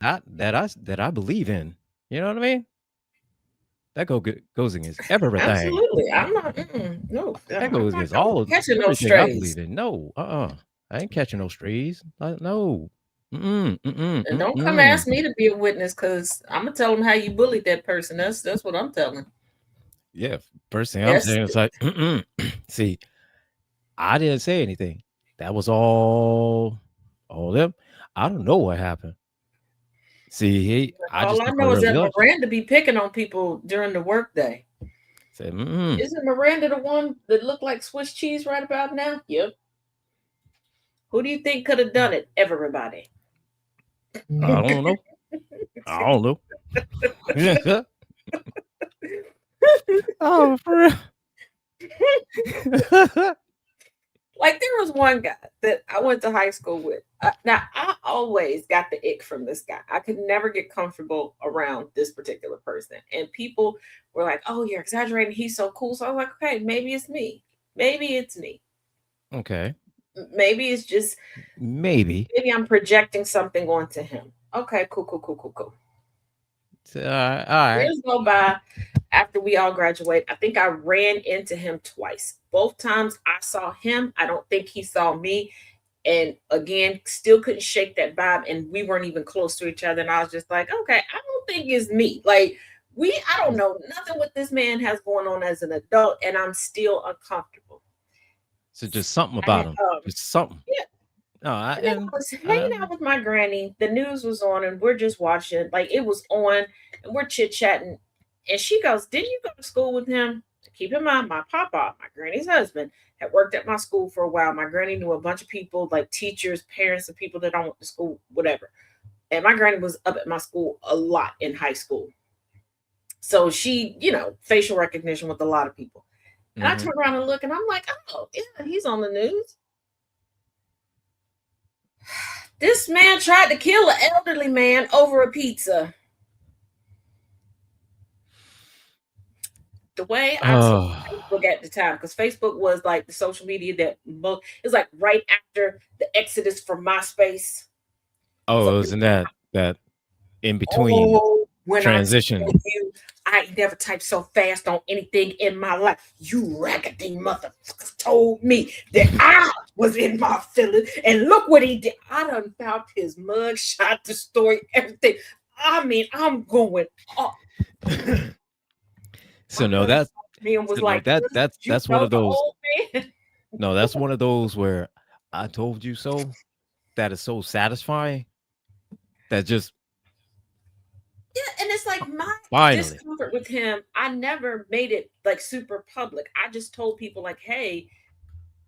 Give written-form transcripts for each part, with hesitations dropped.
that I believe in. You know what I mean? That goes against everything. Absolutely. I'm not. No, That I'm goes not against all of catching no everything I believe strays. in. No, I ain't catching no strays. No. Mm-mm, mm-mm, And don't come mm-mm. ask me to be a witness because I'm gonna tell them how you bullied that person. That's what I'm telling. Yeah, first thing I'm That's saying is like, mm-mm. See, I didn't say anything. That was all them. I don't know what happened. See, I all just I took a know is real that judge. Miranda be picking on people during the workday. Said, mm-mm. Isn't Miranda the one that looked like Swiss cheese right about now? Yep. Who do you think could have done it? Everybody. I don't know. I don't know. Oh, for real. Like there was one guy that I went to high school with. Now I always got the ick from this guy. I could never get comfortable around this particular person, and people were like, "Oh, you're exaggerating. He's so cool." So I was like, "Okay, maybe it's me. Maybe it's me. Okay. Maybe it's just Maybe. maybe I'm projecting something onto him." Okay, cool, cool, cool, cool, cool. All right. Years go by after we all graduate. I think I ran into him twice. Both times I saw him. I don't think he saw me. And again, still couldn't shake that vibe. And we weren't even close to each other. And I was just like, okay, I don't think it's me. Like, I don't know nothing what this man has going on as an adult. And I'm still uncomfortable. So just something I, about him. Just something. yeah. No, And then I was hanging out with my granny. The news was on, and we're just watching. Like it was on, and we're chit chatting. And she goes, "Didn't you go to school with him?" Keep in mind, my papa, my granny's husband, had worked at my school for a while. My granny knew a bunch of people, like teachers, parents, and people that I went to school, whatever. And my granny was up at my school a lot in high school. So she, facial recognition with a lot of people. And I turn around and look, and I'm like, oh, yeah, he's on the news. This man tried to kill an elderly man over a pizza. The way I saw Facebook at the time, because Facebook was like the social media that it's like right after the exodus from MySpace. Oh, So it was in that in between oh, when I tell transition. you, I never typed so fast on anything in my life. You raggedy motherfuckers told me that I was in my feelings, and look what he did. I done found his mug shot, the story, everything. I mean, I'm going up. So no, that's Me and was so no, like, that "You that's one know of the those. old man." No, that's one of those where I told you so. That is so satisfying. That just Yeah, and it's like my finally. discomfort with him, I never made it like super public. I just told people like, "Hey,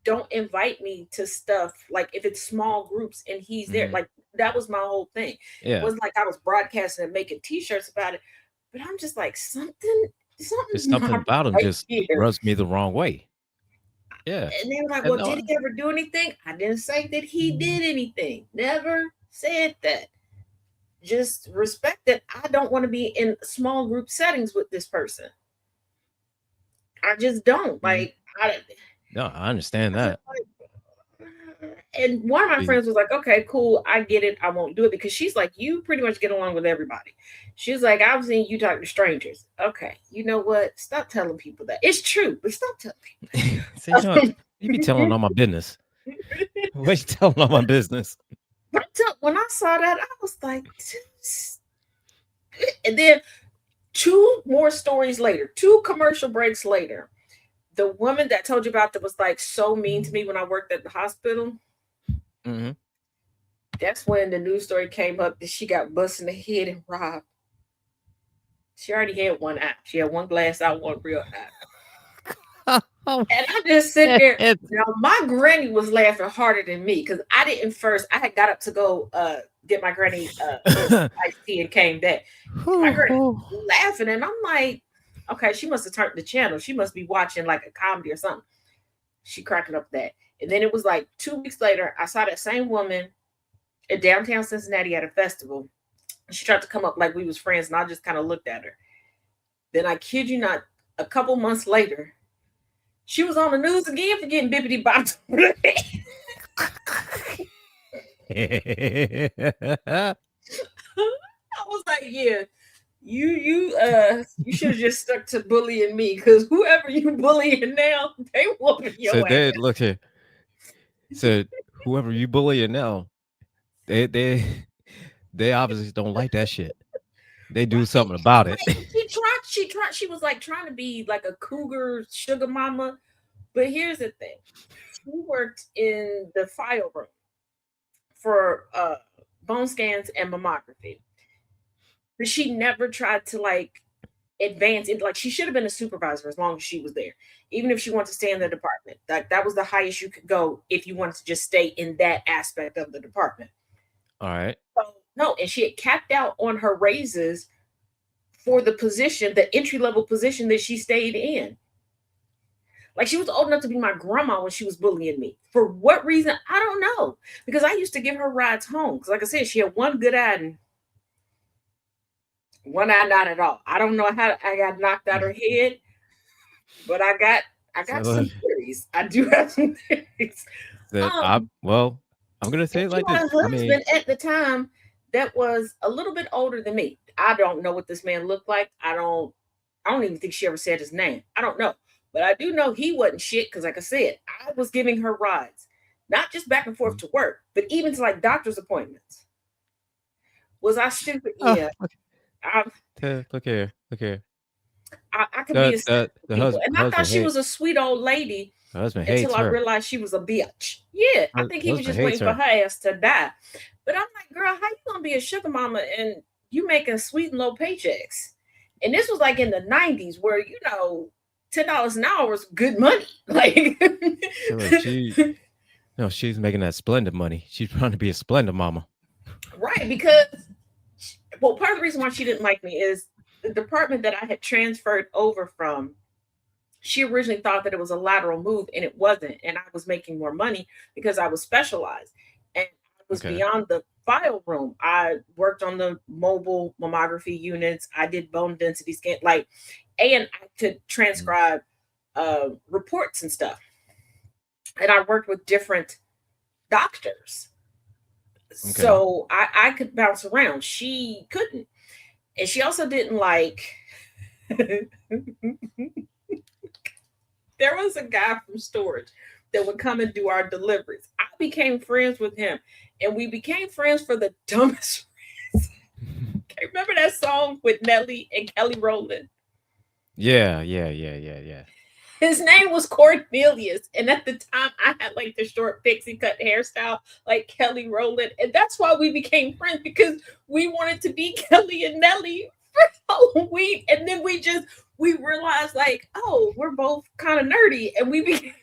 don't invite me to stuff like if it's small groups and he's there." Mhm. Like that was my whole thing. It Yeah, wasn't like I was broadcasting and making t-shirts about it, but I'm just like just something's something not about him right just here. rubs me the wrong way. Yeah, And they were like, and "Well, no, did he ever do anything?" I didn't say that he did anything. Never said that. Just respect that I don't want to be in small group settings with this person. I just don't mhm. like. I, No, I understand I just that. and one of my See, friends was like, "Okay, cool, I get it. I won't do it," because she's like, "You pretty much get along with everybody." She's like, "I've seen you talk to strangers." Okay, you know what? Stop telling people that. It's true, but stop see, no, telling you be telling people. all my business. What you telling all my business? When I saw that, I was like, and then two more stories later, two commercial breaks later, the woman that told you about that was like so mean to me when I worked at the hospital. Mhm. That's when the news story came up that she got busted in the head and robbed. She already had one eye. She had one glass eye, one real eye. Oh, And I just sit there. shit. Now my granny was laughing harder than me because I didn't first. I had got up to go get my granny iced tea and came back. And my Whew, granny whew. laughing, and I'm like, okay, she must have turned the channel. She must be watching like a comedy or something. She cracking up that. And then it was like 2 weeks later, I saw that same woman in downtown Cincinnati at a festival. She tried to come up like we was friends, and I just kind of looked at her. Then I kid you not, a couple months later, she was on the news again for getting bippity bopped. like, yeah, you should have just stuck to bullying me because whoever you bullying now, they whooping So your ass. they look here. So whoever you bullying now, they they obviously don't like that shit. They do Right. something about it. But she was like trying to be like a cougar sugar mama. But here's the thing. She worked in the file room for bone scans and mammography. But she never tried to like advance it. Like she should have been a supervisor as long as she was there. Even if she wanted to stay in the department. That was the highest you could go if you wanted to just stay in that aspect of the department. All right. So, no, and she had capped out on her raises for the position, the entry level position that she stayed in. Like she was old enough to be my grandma when she was bullying me. For what reason? I don't know. Because I used to give her rides home. Because like I said, she had one good eye and one eye not at all. I don't know how I got knocked out her head, but I So got look, some theories. I do have some theories. that Um, I'm gonna and say it she like had this. a I mean, husband at the time that was a little bit older than me. I don't know what this man looked like. I don't even think she ever said his name. I don't know. But I do know he wasn't shit because, like I said, I was giving her rides, not just back and forth mm, to work, but even to like doctor's appointments. Was I stupid? oh, Yeah. I, look here, look here. I could be a stupid people. And I thought Husband she was a sweet old lady the husband until hates I her. realized she was a bitch. Yeah, I think he was Husband just hates waiting for her. her ass to die. But I'm like, girl, how you gonna be a sugar mama and you making sweet and low paychecks? And this was like in the '90s, where $10 an hour was good money. Like, So look, she's making that splendid money. She's trying to be a splendid mama. right? Because well, part of the reason why she didn't like me is the department that I had transferred over from. She originally thought that it was a lateral move and it wasn't, and I was making more money because I was specialized and I was Okay. beyond the file room. I worked on the mobile mammography units. I did bone density scan, like, and I could Mm, transcribe reports and stuff. And I worked with different doctors, okay. so I could bounce around. She couldn't, and she also didn't like. There was a guy from storage that would come and do our deliveries. I became friends with him, and we became friends for the dumbest. Okay, remember that song with Nelly and Kelly Rowland? Yeah. His name was Cornelius, and at the time, I had like the short pixie cut hairstyle, like Kelly Rowland, and that's why we became friends because we wanted to be Kelly and Nelly for Halloween, and then we realized like, oh, we're both kind of nerdy, and we became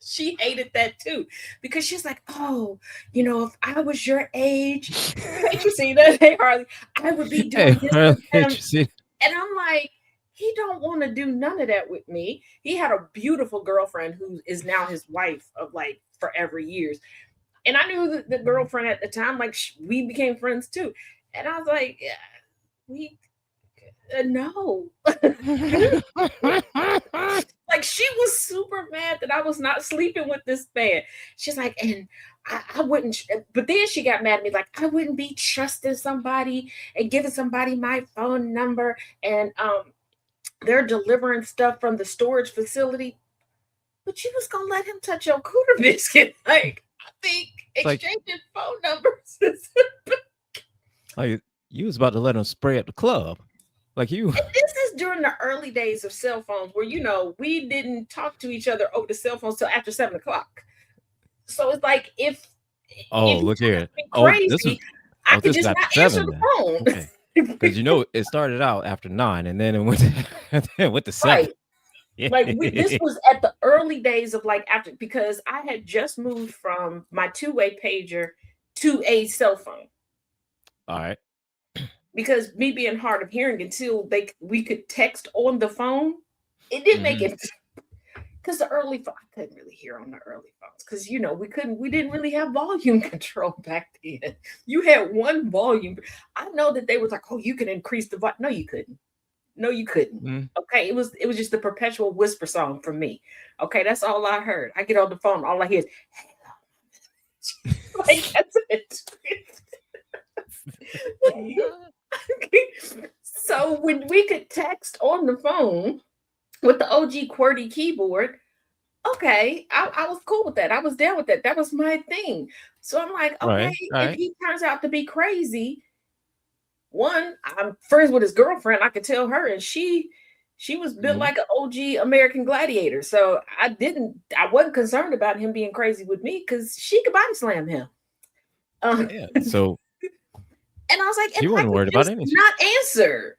she hated that too because she's like, oh, if I was your age, can't you see that? Hey, Harley, I would be Hey, doing this well, with you them. see, And I'm like, he don't want to do none of that with me. He had a beautiful girlfriend who is now his wife of like forever years. And I knew the girlfriend at the time, like we became friends too. And I was like, yeah, we no. Like she was super mad that I was not sleeping with this man. She's like, and I wouldn't, but then she got mad at me, like, I wouldn't be trusting somebody and giving somebody my phone number. And they're delivering stuff from the storage facility. But you was gonna let him touch your cooter biscuit. Like, I think it's like exchanging phone numbers is like you was about to let him spray at the club. Like you. and this is during the early days of cell phones where we didn't talk to each other over the cell phones till after 7 o'clock. So it's like Oh, if you look trying to here. be crazy, I could This was just after not answer 7 then. Okay. the phone. Because it started out after 9 and then it went to, and then it went to 7. Right. Yeah. Like this was at the early days of like after because I had just moved from my two-way pager to a cell phone. All right. Because me being hard of hearing until we could text on the phone, it didn't make Mhm. it because the early phone I couldn't really hear on the early phones because we didn't really have volume control back then. You had one volume. I know that they was like, oh, you can increase the volume. No, you couldn't. No, you couldn't. Mm. Okay, it was just the perpetual whisper song for me. Okay, that's all I heard. I get on the phone, all I hear is like that's it. So when we could text on the phone with the OG QWERTY keyboard, okay, I was cool with that. I was down with that. That was my thing. So I'm like, okay, Right, if right. he turns out to be crazy, one, I'm friends with his girlfriend. I could tell her, and she was built Mhm. like an OG American gladiator. So I wasn't concerned about him being crazy with me because she could body slam him. Yeah, And so I was like, and she I wasn't would worried about just anything. not answer.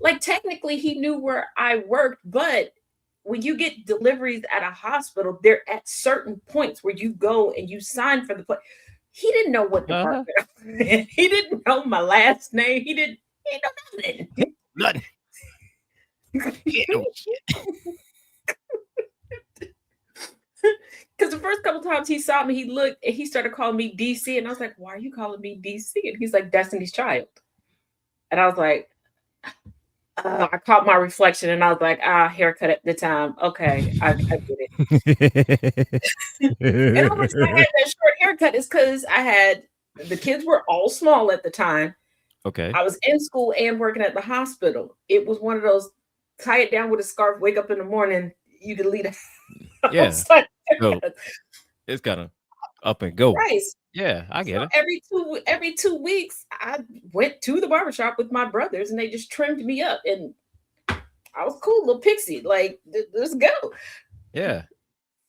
Like technically he knew where I worked, but when you get deliveries at a hospital, they're at certain points where you go and you sign for the place. He didn't know what Uh-huh. department I'm in. He didn't know my last name. He didn't know Nothing. He ain't no nothing. shit. Because the first couple times he saw me, he looked and he started calling me DC. And I was like, why are you calling me DC? And he's like, Destiny's Child. And I was like, I caught my reflection and I was like, haircut at the time. Okay, I get it. And the only reason I had that short haircut is because the kids were all small at the time. Okay. I was in school and working at the hospital. It was one of those tie it down with a scarf, wake up in the morning, you can leave the Yeah. house like So, that. it's kinda up and go. Right. Yeah, I So get it. every 2 weeks, I went to the barbershop with my brothers and they just trimmed me up and I was cool, little pixie. Like, let's go. Yeah.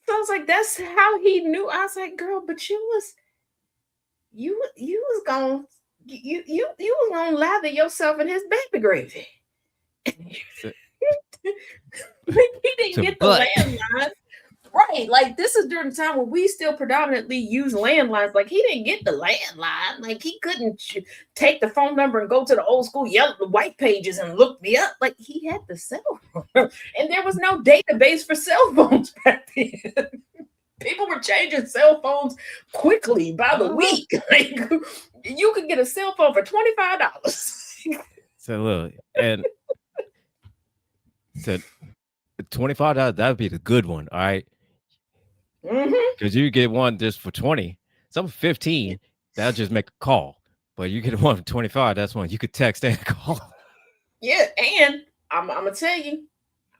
So I was like, that's how he knew. I was like, girl, but you was gonna you was gonna lather yourself in his baby gravy. So He didn't so get the but landline. Right. Like this is during the time when we still predominantly use landlines. Like he didn't get the landline. Like he couldn't take the phone number and go to the old school yellow the white pages and look me up. Like he had the cell phone. And there was no database for cell phones back then. People were changing cell phones quickly by the uh-huh. week. Like you could get a cell phone for $25. So look, and said $25, that would be the good one, alright? Hmm. Because you get one just for 20. Some 15, that'll just make a call. But you get one for 25, that's one you could text and call. Yeah, and I'm gonna tell you,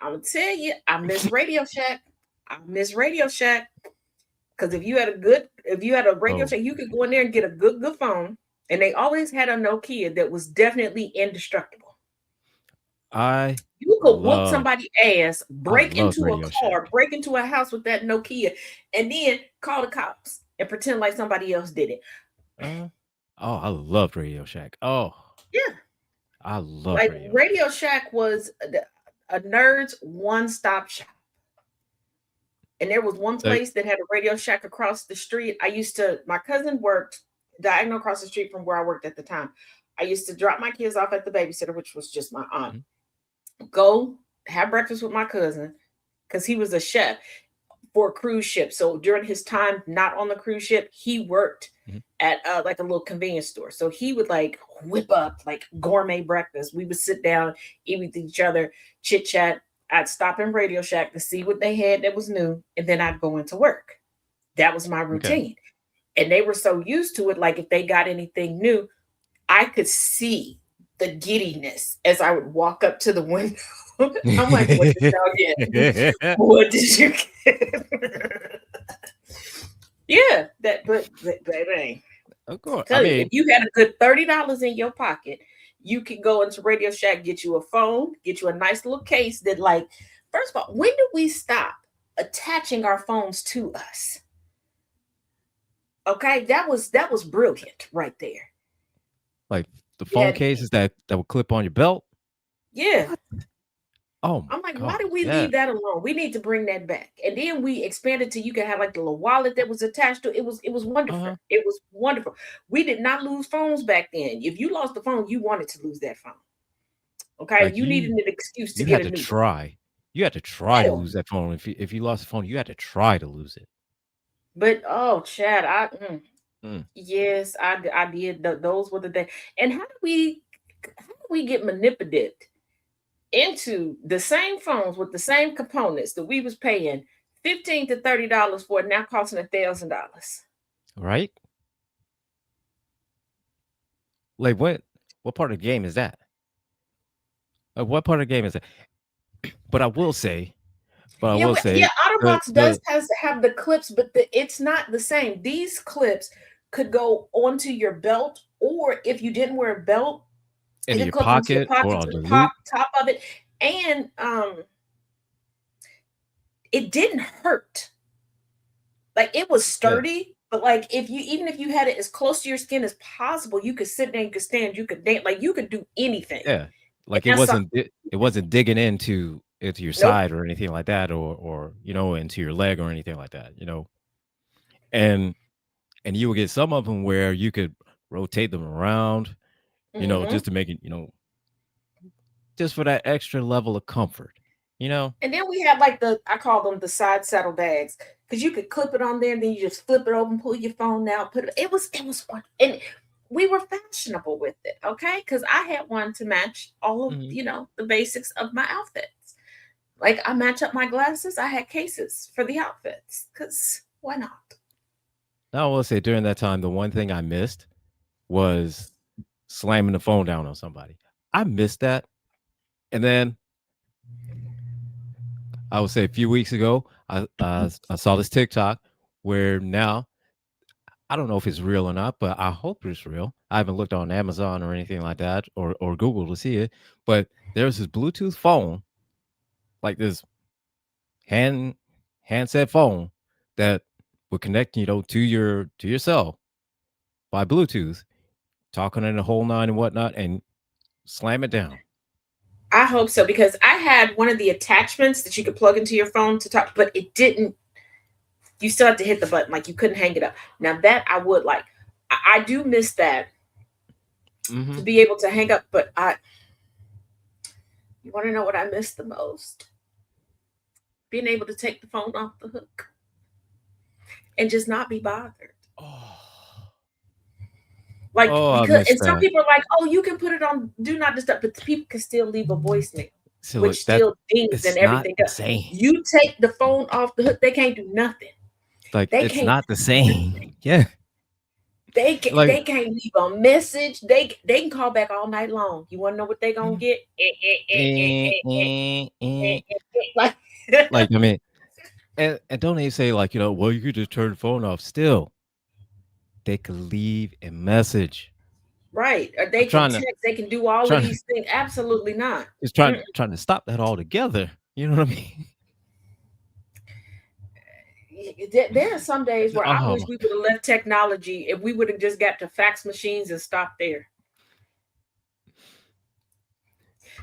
I miss Radio Shack. I miss Radio Shack because if you had a Radio Oh, Shack, you could go in there and get a good phone. And they always had a Nokia that was definitely indestructible. I You could whoop love somebody's ass, I break love into a Radio car, Shack. break into a house with that Nokia, and then call the cops and pretend like somebody else did it. Uh, oh, I loved Radio Shack. Oh, Yeah, I love like Radio Shack. Radio Shack was a nerd's one-stop shop. And there was one So place that had a Radio Shack across the street. My cousin worked diagonal across the street from where I worked at the time. I used to drop my kids off at the babysitter, which was just my aunt. mhm, Go have breakfast with my cousin because he was a chef for a cruise ship. So during his time not on the cruise ship, he worked mhm, at like a little convenience store. So he would like whip up like gourmet breakfast. We would sit down, eat with each other, chit chat. I'd stop in Radio Shack to see what they had that was new, and then I'd go into work. That was my okay. routine. And they were so used to it, like if they got anything new, I could see the giddiness as I would walk up to the window. I'm like, what did y'all get? What did you get? Yeah, but hey, Of course. I tell you, if mean, you had a good $30 in your pocket, you could go into Radio Shack, get you a phone, get you a nice little case that, like, first of all, when did we stop attaching our phones to us? Okay, that was brilliant right there. like the You phone had cases that would clip on your belt. yeah. What? Oh my I'm like, why god. did we Yeah. leave that alone? We need to bring that back. And then we expanded to you could have like the little wallet that was attached to it. It was wonderful. Uh-huh. It was wonderful. We did not lose phones back then. If you lost the phone, you wanted to lose that phone. Okay. Like You needed an excuse to you get had a to new one. try. You had to try to Yeah. lose that phone. If you lost the phone, you had to try to lose it. But oh Chad, Mm. yes, I did. Those were the days. And how do we get manipulated into the same phones with the same components that we was paying $15 to $30 for now costing $1,000? Right? Like what part of the game is that? What part of the game is that? But I will say, but I Yeah, will yeah. say OtterBox does has to have the clips, but it's not the same. These clips could go onto your belt, or if you didn't wear a belt, it in could your clip into your pocket or pocket on to the the loop. top of it, and it didn't hurt. Like it was Yeah, sturdy, but like if you even if you had it as close to your skin as possible, you could sit there, you could stand, you could dance, like you could do anything. yeah. And Like that's a it wasn't digging into your nope. side or anything like that, or into your leg or anything like that. And you would get some of them where you could rotate them around, Hmm. just to make it, just for that extra level of comfort, you know? And then we had like I call them the side saddle bags because you could clip it on there and then you just flip it open, pull your phone out, put it. It was fun, and we were fashionable with it, okay? Because I had one to match all of Mhm. the basics of my outfits. Like I match up my glasses. I had cases for the outfits because why not? Now, I will say during that time, the one thing I missed was slamming the phone down on somebody. I missed that. And then I would say a few weeks ago, I saw this TikTok where now I don't know if it's real or not, but I hope it's real. I haven't looked on Amazon or anything like that, or Google to see it. But there's this Bluetooth phone, like this hand handset phone that would connect, to your cell by Bluetooth, talking in the whole nine and whatnot, and slam it down. I hope so because I had one of the attachments that you could plug into your phone to talk, but it didn't. You still had to hit the button, like you couldn't hang it up. Now that I would like, I do miss that to Hmm. be able to hang up. But you want to know what I miss the most? Being able to take the phone off the hook and just not be bothered. Oh, Like oh, I because miss and some that. people are like, oh, you can put it on do not disturb, but people can still leave a voicemail, So which look, that still dings and it's not everything the else. same. You take the phone off the hook, they can't do nothing. Like They it's can't not the do nothing. same. Yeah. They Like can't leave a message. They can call back all night long. You want to know what they gonna get? eh, eh, eh. Like, Like I mean, and don't they say like, well, you could just turn the phone off. Still, they could leave a message. right? Or I'm they can trying to text. They can do all of trying these things. Absolutely not. just Mm-mm. trying to stop that altogether. You know what I mean? There are some days where I Oh wish my we would have left technology if we would have just got to fax machines and stopped there.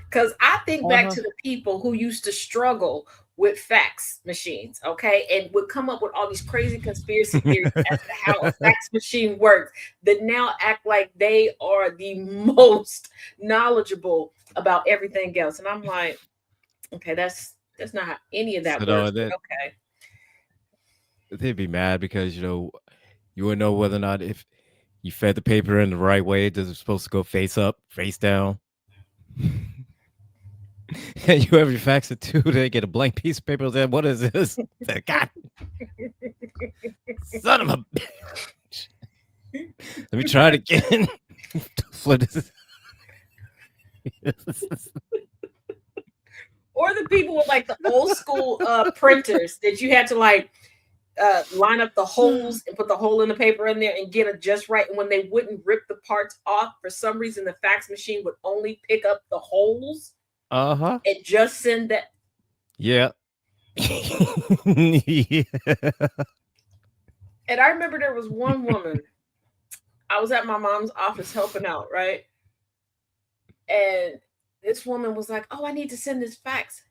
Because I think back uh-huh. to the people who used to struggle with fax machines, okay, and would come up with all these crazy conspiracy theories as to how a fax machine works, that now act like they are the most knowledgeable about everything else. And I'm like, okay, that's not how any of So that no, works, but that okay. they'd be mad because you wouldn't know whether or not if you fed the paper in the right way. Does it supposed to go face up, face down? And you ever fax it to, they get a blank piece of paper and say, "What is this?" Say, God, son of a bitch. Let me try it again. What is this? Or the people with like the old school printers that you had to like line up the holes and put the hole in the paper in there and get it just right. And when they wouldn't rip the parts off, for some reason, the fax machine would only pick up the holes Uh-huh. and just send that. Yeah. Yeah. And I remember there was one woman, I was at my mom's office helping out, right? And this woman was like, oh, I need to send this fax.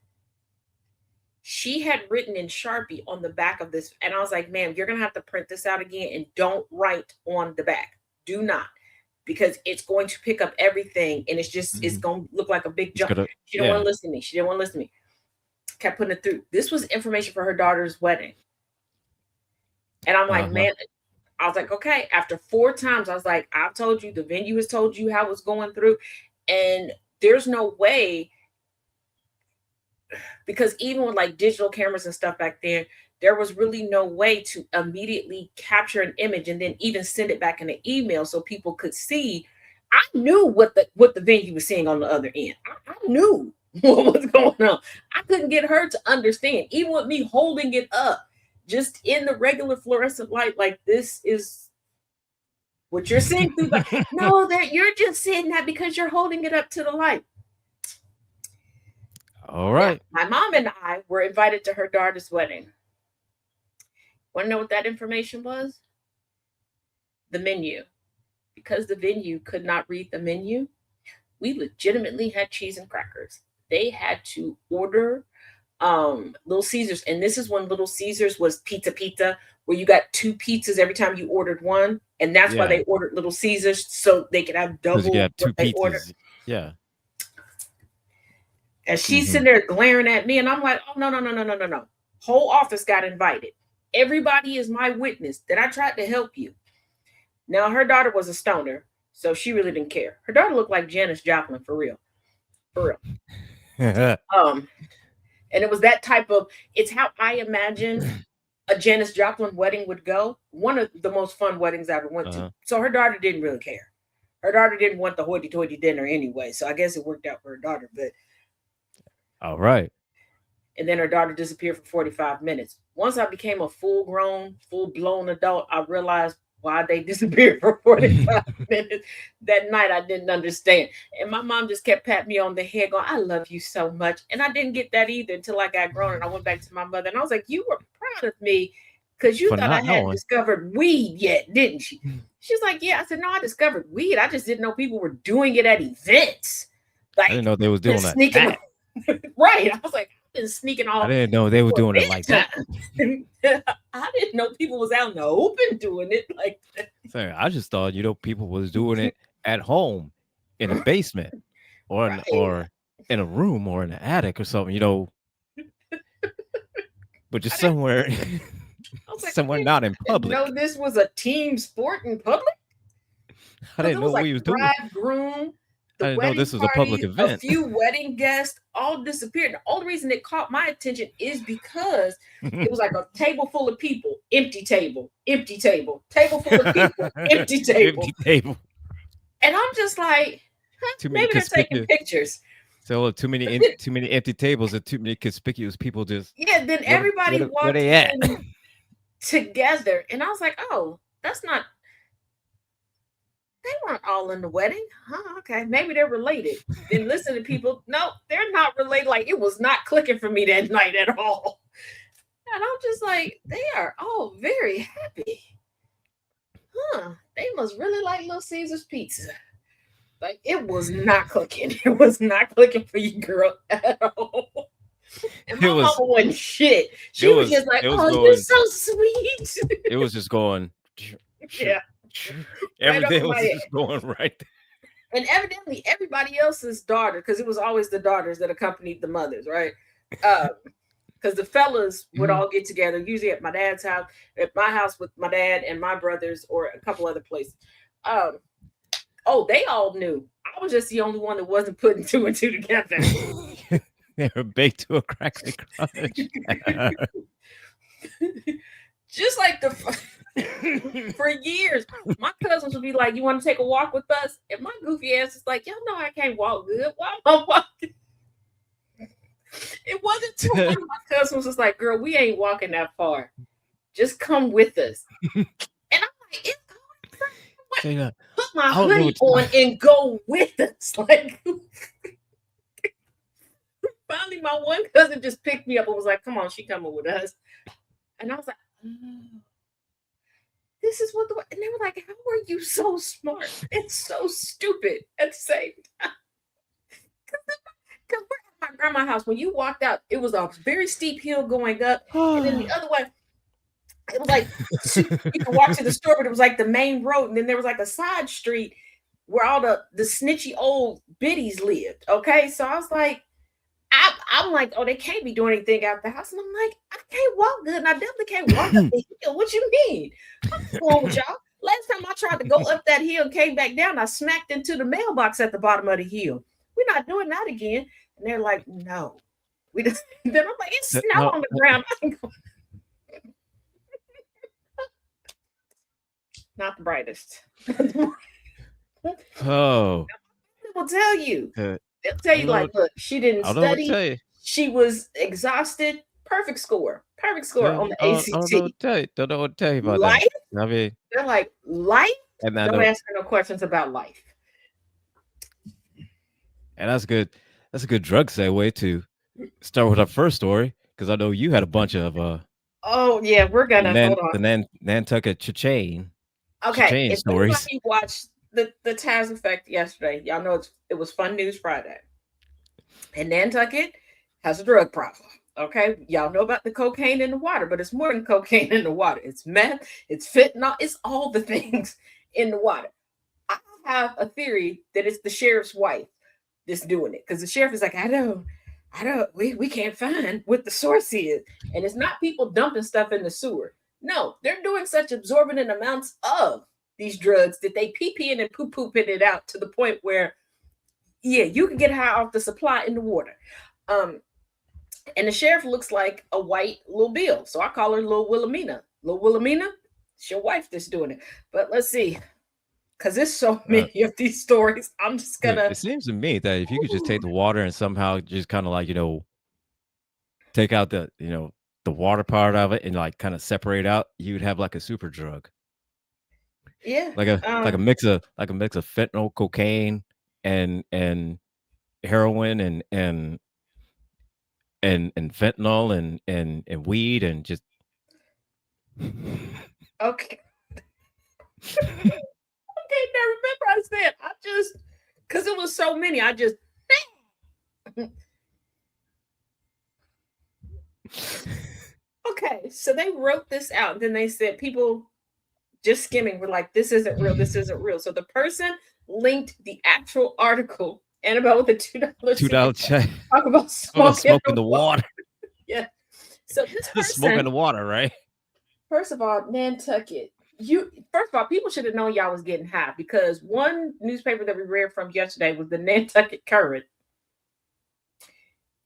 She had written in Sharpie on the back of this. And I was like, ma'am, you're going to have to print this out again and don't write on the back. Do not, because it's going to pick up everything and it's Mhm. going to look like a big It's jump. gonna She didn't want yeah. to listen to me. She didn't want to listen to me. Kept putting it through. This was information for her daughter's wedding. And I'm like, Uh-huh. man, I was like, okay. After 4 times, I was like, I've told you, the venue has told you how it's going through. And there's no way, because even with like digital cameras and stuff back then, there was really no way to immediately capture an image and then even send it back in an email so people could see. I knew what the venue was seeing on the other end. I knew what was going on. I couldn't get her to understand, even with me holding it up, just in the regular fluorescent light, like this is what you're seeing through the. No, that you're just seeing that because you're holding it up to the light. All Now, right. my mom and I were invited to her daughter's wedding. Want to know what that information was? The menu. Because the venue could not read the menu, we legitimately had cheese and crackers. They had to order Little Caesars, and this is when Little Caesars was pizza, where you got two pizzas every time you ordered one, and that's why Yeah, they ordered Little Caesars so they could have because you can double have what two they ordered. pizzas. Yeah. And she's Hmm. sitting there glaring at me, and I'm like, oh, no, no, no, no, no, no, no. Whole office got invited. Everybody is my witness that I tried to help you. Now, her daughter was a stoner, so she really didn't care. Her daughter looked like Janis Joplin for real. For real. Um, and it was that type of, it's how I imagine a Janis Joplin wedding would go. One of the most fun weddings I ever went to. Uh-huh. So her daughter didn't really care. Her daughter didn't want the hoity toity dinner anyway. So I guess it worked out for her daughter. But All right. and then her daughter disappeared for 45 minutes. Once I became a full grown, full blown adult, I realized why they disappeared for 45 minutes. That night, I didn't understand. And my mom just kept patting me on the head, going, I love you so much. And I didn't get that either until I got grown and I went back to my mother. And I was like, you were proud of me because you For thought I not hadn't knowing. discovered weed yet, didn't she? She's like, yeah. I said, no, I discovered weed. I just didn't know people were doing it at events. I didn't Like, know they was been doing sneaking. that. Right. I was like, I've been sneaking I off didn't know they were for doing it like that. bedtime. I didn't know people was out in the open doing it like that. So I just thought, people was doing it at home in a basement Right. or in a room or in an attic or something, but just I didn't. somewhere I was like, somewhere not in I didn't know public. this was a team sport in public I because didn't it know was what like he was doing. bride, groom, I the didn't know wedding this was a public party, a event. few wedding guests, all disappeared. The only reason it caught my attention is because it was like a table full of people, empty table, table full of people, empty table. Empty table. And I'm just like, huh, Too many maybe they're taking conspicuous. pictures. So too many empty tables and too many conspicuous people. Just Yeah, then everybody where walked they at? in together. And I was like, oh, that's not, they weren't all in the wedding. Huh, okay. Maybe they're related. Then listen to people. No, they're not related. Like it was not clicking for me that night at all. And I'm just like, they are all very happy. Huh. They must really like Little Caesar's pizza. Like it was not clicking. It was not clicking for you, girl, at all. And It my mama was wasn't shit. it She was was just like, it was oh, you're going so sweet. it was just going Yeah, right over everything my was head. just going right there. And evidently everybody else's daughter, because it was always the daughters that accompanied the mothers, right? Because the fellas would Mhm. all get together, usually at my dad's house, at my house with my dad and my brothers, or a couple other places. Um, oh, they all knew. I was just the only one that wasn't putting two and two together. They were baked to a crackling crunch. Just like for years, my cousins would be like, "You want to take a walk with us?" And my goofy ass is like, "Y'all know I can't walk good. Why am I walking?" It wasn't too one of my cousins was like, "Girl, we ain't walking that far. Just come with us." And I'm like, "It's going." Say that. Put my I don't know hoodie what on and go with us. Like finally, my one cousin just picked me up and was like, "Come on, she coming with us." And I was like, "Oh, this is what the." And they were like, "How are you so smart? It's so stupid at the same time." Because we're at my grandma's house. When you walked out, it was a very steep hill going up, and then the other way, it was like you could walk to the store, but it was like the main road, and then there was like a side street where all the snitchy old biddies lived. Okay, so I was like, I'm like, oh, they can't be doing anything out the house, and I'm like, I can't walk good, and I definitely can't walk up the hill. What you mean? What's wrong with y'all? Last time I tried to go up that hill, came back down, I smacked into the mailbox at the bottom of the hill. We're not doing that again. And they're like, no. We just then I'm like, it's snow no, on the ground. Not the brightest. Oh, They will tell you. uh, They'll tell I you don't know. like, look, she didn't I don't know what to study. tell you. She was exhausted. Perfect score. Perfect score on the I don't know what ACT. to tell you. Don't know what to tell you about that. Life. I mean, They're like life. and I Don't know, ask her no questions about life. and that's good. That's a good drug segue to start with our first story because I know you had a bunch of Oh yeah, we're gonna hold on. Nantucket Okay, chain if stories. anybody watched the Taz Effect yesterday, y'all know it was Fun News Friday. And Nantucket has a drug problem. Okay, y'all know about the cocaine in the water, but it's more than cocaine in the water. It's meth, it's fentanyl, it's all the things in the water. I have a theory that it's the sheriff's wife that's doing it because the sheriff is like, we can't find what the source is, and it's not people dumping stuff in the sewer. No, they're doing such absorbent amounts of these drugs that they pee in and pooping it out to the point where yeah, you can get high off the supply in the water. Um, and the sheriff looks like a white little Bill, so I call her Little Wilhelmina. Little Wilhelmina, it's your wife that's doing it. But let's see, because there's so Uh, many of these stories. I'm just it gonna. seems to me that if you could just take the water and somehow just kind of like take out the water part of it and like kind of separate out, you'd have like a super drug, Yeah. like a mix of fentanyl, cocaine, and heroin and fentanyl and weed and just Okay. Okay. Now remember, I said I just because it was so many. I just okay. So they wrote this out, and then they said people just skimming were like, "This isn't real. This isn't real." So the person linked the actual article and about with the $2 $2 secret check. talk about Oh, smoking smoking the the water. water. Yeah. So this Smoking person, the water, right? first of all, Nantucket. You first of all, people should have known y'all was getting high because one newspaper that we read from yesterday was the Nantucket Current,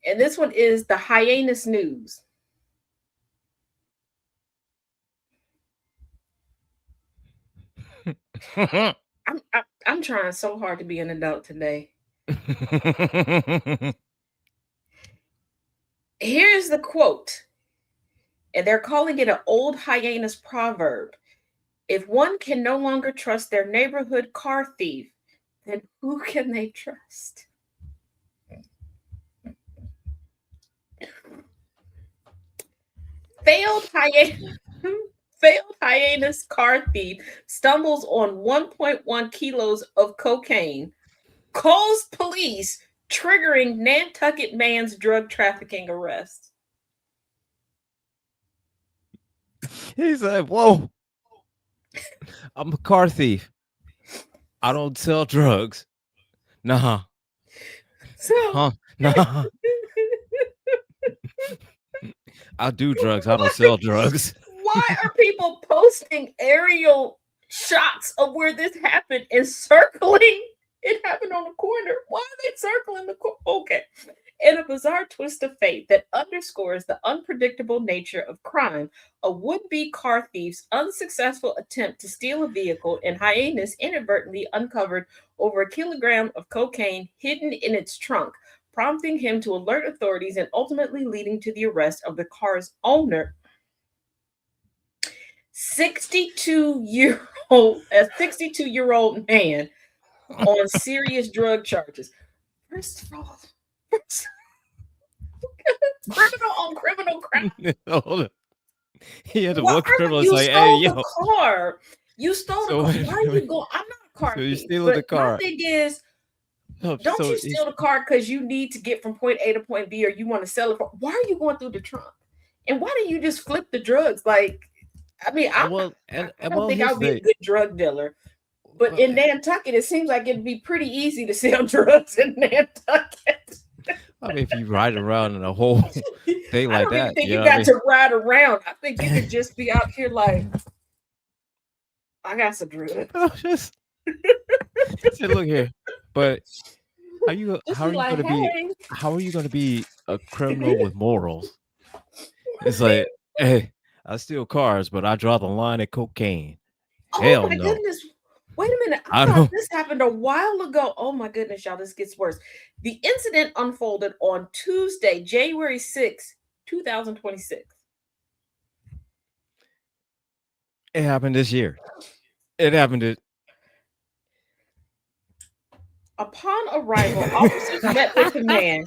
and this one is the Hyannis News. I'm trying so hard to be an adult today. Here's the quote, and they're calling it an old Hyannis proverb. If one can no longer trust their neighborhood car thief, then who can they trust? Failed hyenas. Failed hyenas car thief stumbles on 1.1 kilos of cocaine, calls police, triggering Nantucket man's drug trafficking arrest. He's like, "Whoa, I'm a car thief. I don't sell drugs. Nah, So, huh? Nah, I do drugs. I don't why, sell drugs." why are people posting aerial shots of where this happened and circling? It happened on the corner. Why are they circling the corner? Okay. In a bizarre twist of fate that underscores the unpredictable nature of crime, a would be car thief's unsuccessful attempt to steal a vehicle in Hyannis inadvertently uncovered over a kilogram of cocaine hidden in its trunk, prompting him to alert authorities and ultimately leading to the arrest of the car's owner, 62 year old, a 62-year-old man on serious drug charges. First of all, criminal on criminal crime. Hold it. He had to Why look criminal. It's you like, "Hey, stole the yo." car? You stole the So car. wait, Why are you wait. going? I'm not a car So you're thief, stealing but the my car. thing is, don't So you steal the car because you need to get from point A to point B, or you want to sell it? Why are you going through the trunk? And why do you just flip the drugs? Like, I mean, I don't well, think I here's would be the a good drug dealer. But well, in Nantucket, it seems like it'd be pretty easy to sell drugs in Nantucket. I mean, if you ride around in a whole thing I like don't even that, think you you know what I got mean? to ride around. I think you could just be out here like, I got some drugs. Oh, just say, look here. But Just be like, hey. how are you gonna be a criminal with morals? It's like, hey, I steal cars, but I draw the line at cocaine. Oh Hell my no. goodness. Wait a minute. I I thought don't. this happened a while ago. Oh my goodness, y'all, this gets worse. The incident unfolded on Tuesday, January 6th, 2026. It happened this year. It happened. Upon arrival, officers met with the man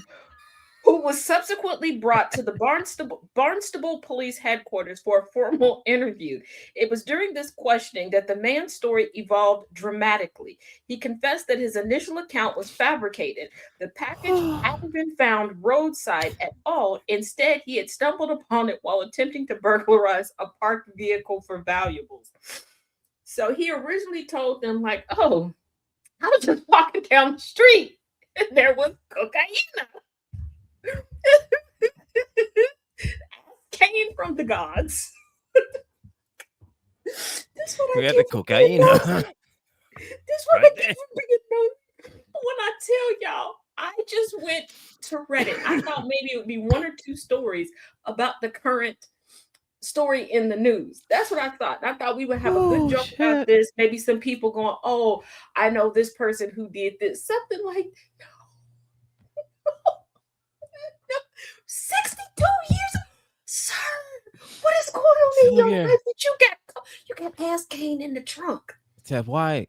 who was subsequently brought to the Barnstable Police Headquarters for a formal interview. It was during this questioning that the man's story evolved dramatically. He confessed that his initial account was fabricated. The package hadn't been found roadside at all. Instead, he had stumbled upon it while attempting to burglarize a parked vehicle for valuables. So he originally told them, like, oh, I was just walking down the street and there was cocaine. Came from the gods. This what We I had the get for being cocaine. nosy. This what Right I there. get for being nosy. But when I tell y'all, I just went to Reddit. I thought maybe it would be one or two stories about the current story in the news. That's what I thought. I thought we would have a good Oh joke about shit. this. Maybe some people going, "Oh, I know this person who did this." Something like, no, 62 years, sir. What is going on in So your yeah. life that you got ass cane in the trunk? Ted, why?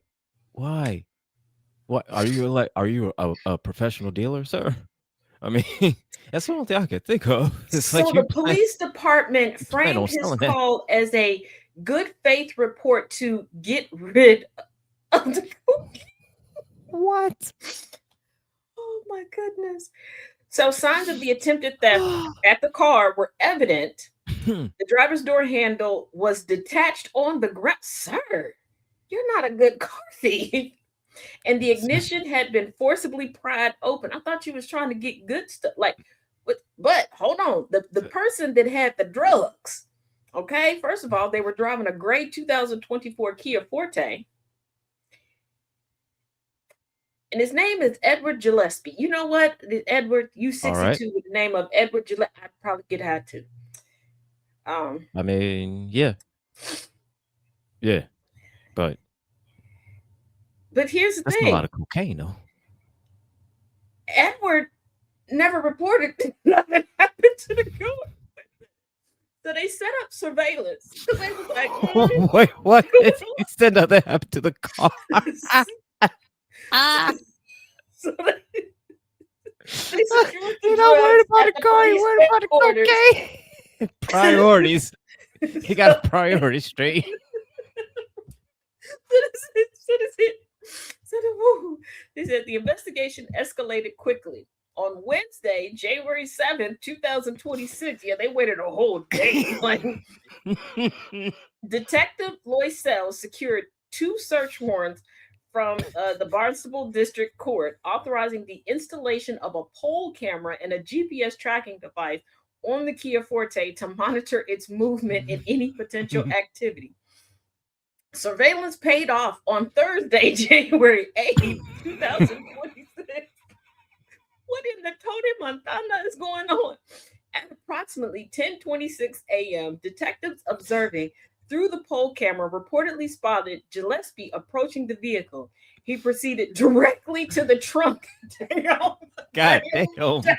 Why? What are you like? Are you a professional dealer, sir? I mean, that's the only thing I could think of. It's So like the police department you plan framed on his selling that. call as a good faith report to get rid of the. What? Oh my goodness. So signs of the attempted theft at the car were evident. The driver's door handle was detached on the ground. Sir, you're not a good car thief. And the ignition had been forcibly pried open. I thought you was trying to get good stuff. Like, but hold on. The person that had the drugs, okay, first of all, they were driving a gray 2024 Kia Forte. And his name is Edward Gillespie. You know what, Edward? You All right. 62 with the name of Edward Gillespie. I'd probably get high too. Um, I mean, yeah, yeah, but but here's the that's a lot thing: of cocaine, though. Edward never reported that nothing happened to the car. So they set up surveillance because they was like, Wait, what? what's You said nothing happened to the car. going Ah, on? So they secured the you're not worried drugs about at the the car. You're police worried about the headquarters. cocaine. Priorities. He So, got priorities straight. they said the investigation escalated quickly. On Wednesday, January 7th, 2026, yeah, they waited a whole day. Like, Detective Loisel secured two search warrants from the Barnstable District Court, authorizing the installation of a pole camera and a GPS tracking device on the Kia Forte to monitor its movement and any potential activity. Surveillance paid off on Thursday, January 8th, 2026. What in the Tony Montana is going on? At approximately 10:26 a.m., detectives observing through the pole camera reportedly spotted Gillespie approaching the vehicle. He proceeded directly to the trunk. Damn, God damn, damn. damn.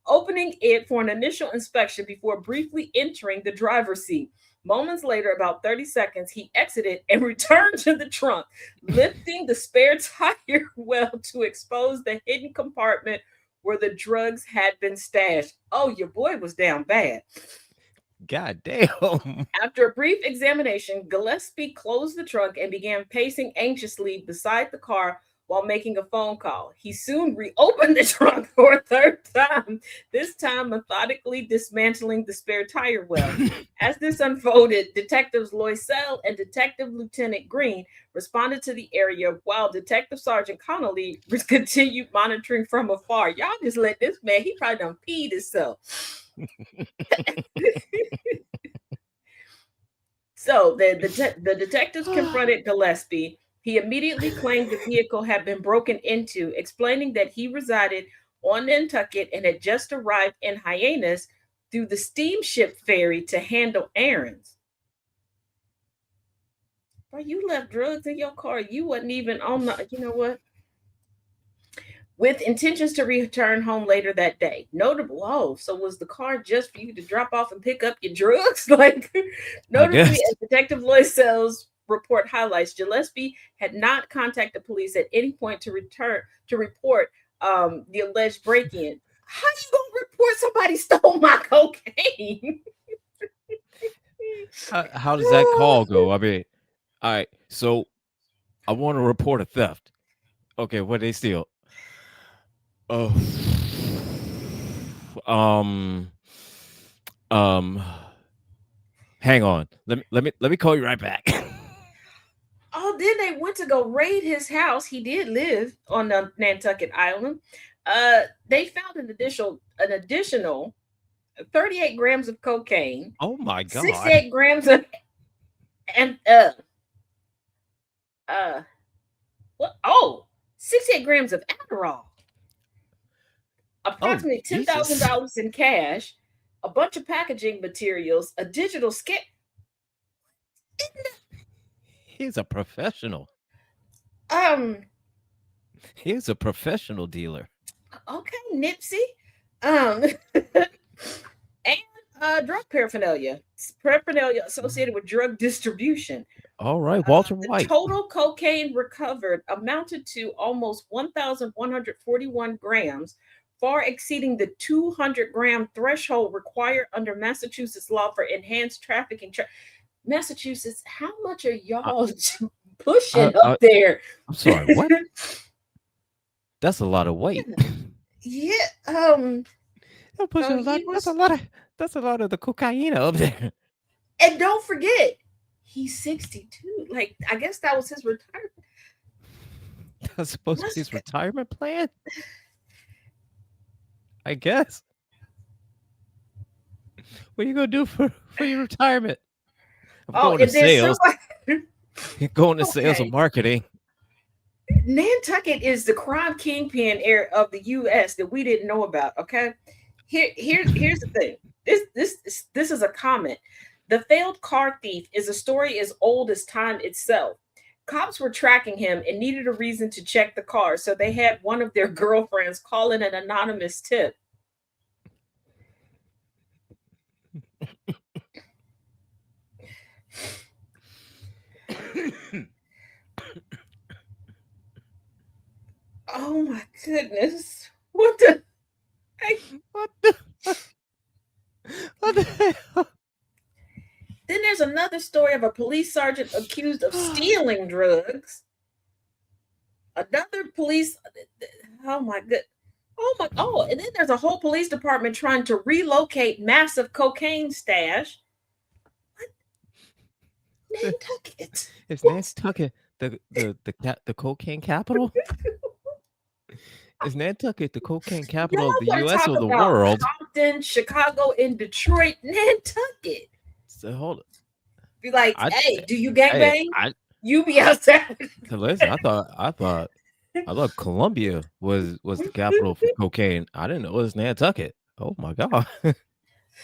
Opening it for an initial inspection before briefly entering the driver's seat. Moments later, about 30 seconds, he exited and returned to the trunk, lifting the spare tire well to expose the hidden compartment where the drugs had been stashed. Oh, your boy was down bad. God damn. After a brief examination, Gillespie closed the trunk and began pacing anxiously beside the car while making a phone call. He soon reopened the trunk for a third time, this time methodically dismantling the spare tire well. As this unfolded, Detectives Loisel and Detective Lieutenant Green responded to the area while Detective Sergeant Connolly continued monitoring from afar. Y'all just let this man, he probably done peed himself. So the detectives confronted Gillespie. He immediately claimed the vehicle had been broken into, explaining that he resided on Nantucket and had just arrived in Hyannis through the steamship ferry to handle errands. Bro, you left drugs in your car. You wasn't even on the, you know what? With intentions to return home later that day. Notable. Oh, so was the car just for you to drop off and pick up your drugs? Like, I notably, guess. as Detective Lloyd Sells report highlights, Gillespie had not contacted police at any point to report the alleged break-in. How you gonna report somebody stole my cocaine? How does that call go? I mean, all right. So I want to report a theft. Okay, what they steal? Oh, um, um. Hang on. Let me call you right back. Oh, then they went to go raid his house. He did live on the Nantucket Island. They found an additional 38 grams of cocaine, Oh my god. 68 grams of and uh what? Oh, 68 grams of Adderall, Oh approximately ten thousand Jesus. dollars in cash, a bunch of packaging materials, a digital scan. He's a professional. Um, He's a professional dealer. okay, Nipsey. Um, and drug paraphernalia associated with drug distribution. All right, Walter The White. total cocaine recovered amounted to almost 1,141 grams, far exceeding the 200-gram threshold required under Massachusetts law for enhanced trafficking. Massachusetts, how much are I, y'all pushing I, up I, there? I'm sorry. What? That's a lot of weight. Yeah. I'm So pushing a lot. he That's a was, lot of. That's a lot of the cocaine up there. and don't forget, he's 62. Like, I guess that was his retirement. That's supposed to be his retirement plan. I guess. What are you gonna do for your retirement? I'm Oh, going to and then sales. somebody. Going to sales and Okay, marketing. Nantucket is the crime kingpin area of the U.S. that we didn't know about. Okay, here's the thing. This is a comment. The failed car thief is a story as old as time itself. Cops were tracking him and needed a reason to check the car, so they had one of their girlfriends call in an anonymous tip. Oh my goodness! What the heck? What the? What the hell? Then there's another story of a police sergeant accused of stealing drugs. Another police. Oh my good. Oh my. Oh, and then there's a whole police department trying to relocate massive cocaine stash. Nantucket. Is What? Nantucket the cocaine capital? Is Nantucket the cocaine Y'all capital of the want to U.S. talk or the about world? Compton, Chicago, and Detroit, Nantucket? So hold it. Be like, I hey, do you hey gangbang? I You be outside. listen. I thought Columbia was the capital for cocaine. I didn't know it was Nantucket. Oh my god.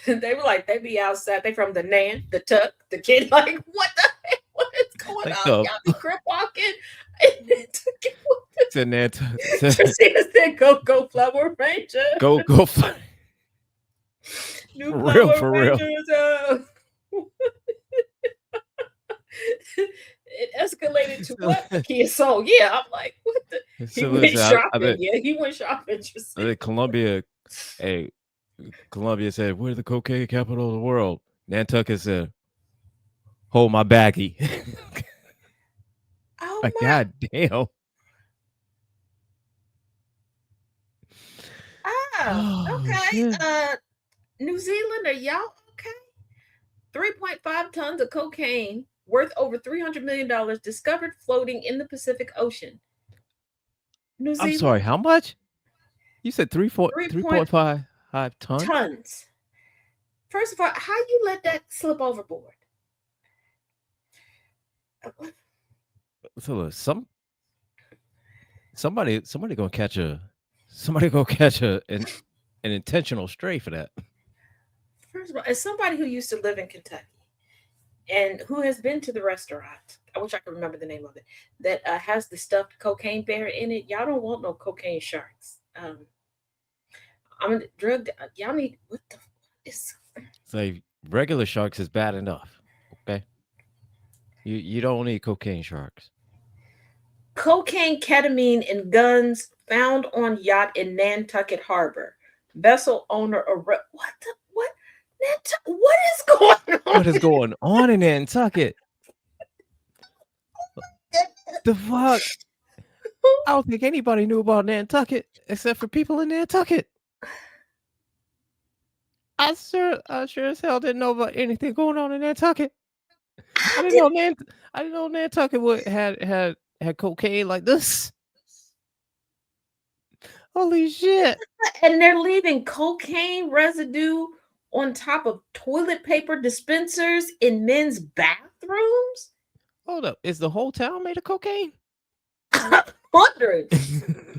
They were like, they be outside. They from the Nan, the Tuck, the Kid. Like, what the heck? What is going Like on? the Y'all be crip walking. And Nantucket. to Nantucket. Christina said, go Flower Ranger. Go fight. New For real, Flower for real. Rangers. It escalated to what? A kid. So yeah, I'm like, what the? He So went listen, I shopping. bet Yeah, he went shopping. Just Columbia. Hey, Columbia said, "We're the cocaine capital of the world." Nantucket said, "Hold my baggie." oh Like, my. god damn. Ah, Oh okay. shit. New Zealand, are y'all okay? 3.5 tons of cocaine worth over $300 million discovered floating in the Pacific Ocean. New I'm Zealand, sorry. How much? You said 3 point 3.5 tons. tons. First of all, how you let that slip overboard? So look, somebody gonna catch an intentional stray for that. First of all, as somebody who used to live in Kentucky, And who has been to the restaurant? I wish I could remember the name of it. That has the stuffed cocaine bear in it. Y'all don't want no cocaine sharks. I'm drugged. Y'all need what the is Say regular sharks is bad enough. Okay, you don't need cocaine sharks. cocaine, ketamine, and guns found on yacht in Nantucket Harbor. Vessel owner what the what? What is going on? What is going on in Nantucket? The fuck? I don't think anybody knew about Nantucket except for people in Nantucket. I sure as hell didn't know about anything going on in Nantucket. I How didn't did know I didn't know Nantucket had cocaine like this. Holy shit! and they're leaving cocaine residue on top of toilet paper dispensers in men's bathrooms? Hold up, is the whole town made of cocaine? I'm wondering.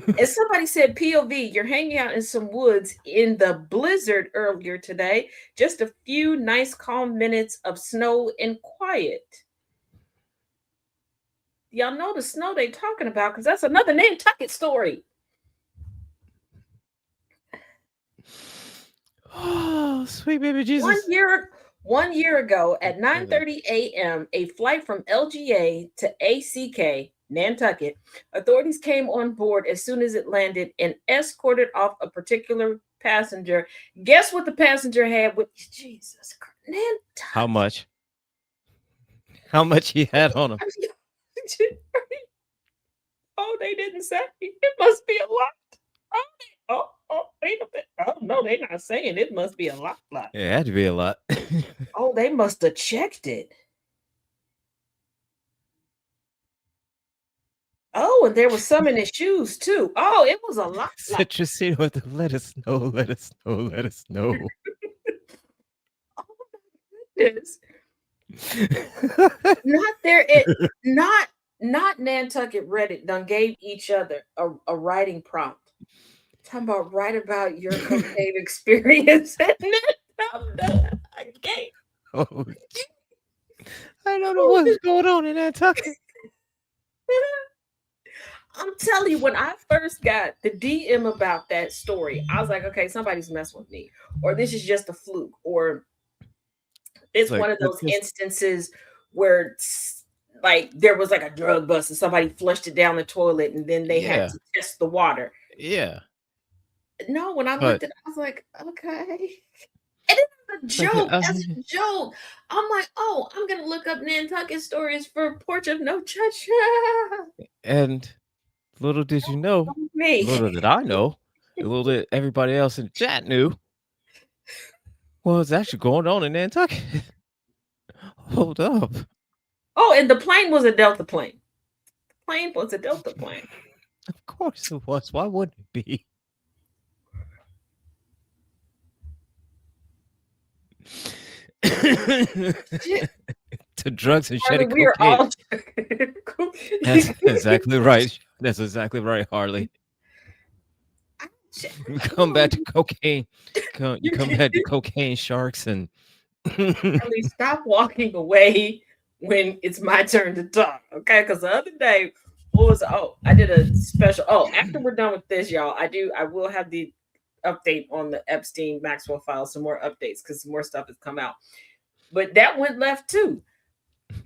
And somebody said, POV, you're hanging out in some woods in the blizzard earlier today. Just a few nice, calm minutes of snow and quiet. Y'all know the snow they talking about because that's another Nantucket story. Oh, sweet baby One Jesus! year, 1 year ago at Okay. 9:30 a.m., a flight from LGA to ACK, Nantucket, authorities came on board as soon as it landed and escorted off a particular passenger. Guess what the passenger had with Jesus Christ, How Nantucket? much? How much he had on him? Oh, they didn't say. It must be a lot. Wait a minute. Oh no, they're not saying it must be a lot. It had to be a lot. Oh, they must have checked it. Oh, and there was some in his shoes too. Oh, it was a lot. Like, Citrusine with the let us know, let us know, let us know. oh my goodness. Not there it not Nantucket Reddit done gave each other a writing prompt. Talking about write about your cocaine experience. And then I'm done. I can't. Oh, I don't know what's going on in Nantucket. I'm telling you, when I first got the DM about that story, I was like, okay, somebody's messing with me, or this is just a fluke, or It's it's like one of those just instances where like there was like a drug bust and somebody flushed it down the toilet and then they had yeah, to test the water. yeah. No, when I But looked at it, I was like, okay. And it was a it's like joke. As a joke. I'm like, oh, I'm gonna look up Nantucket stories for Porch of No Judge. and little did you know, Me. little did I know, and little did everybody else in the chat knew what was actually going on in Nantucket. Hold up. Oh, and the plane was a Delta plane. Plane was a Delta plane. Of course it was. Why wouldn't it be? Shit. To drugs and Harley, shedding we are cocaine. all That's exactly right. That's exactly right, Harley. You come back to cocaine. You come back to cocaine sharks and Harley, stop walking away when it's my turn to talk, okay? Because the other day, I did a special. Oh, after we're done with this, y'all, I will have the update on the Epstein Maxwell files, some more updates because some more stuff has come out. But that went left too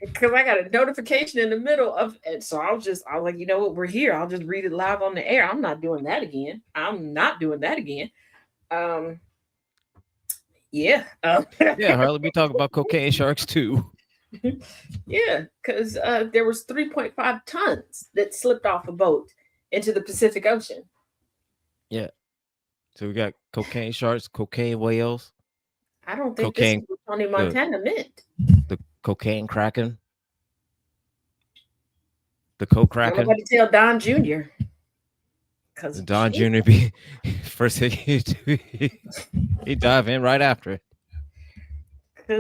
because I got a notification in the middle of it. So I was like, you know what, we're here. I'll just read it live on the air. I'm not doing that again. I'm not doing that again. Um, yeah. yeah, Harley, we talk about cocaine sharks too. Yeah, because there was 3.5 tons that slipped off a boat into the Pacific Ocean. Yeah. So we got cocaine sharks, cocaine whales, I don't think this is cocaine what Tony the Montana meant. the cocaine kraken, the coke Don't kraken. nobody tell Don Jr. Because Don Jr. be first thing he dive in right after it.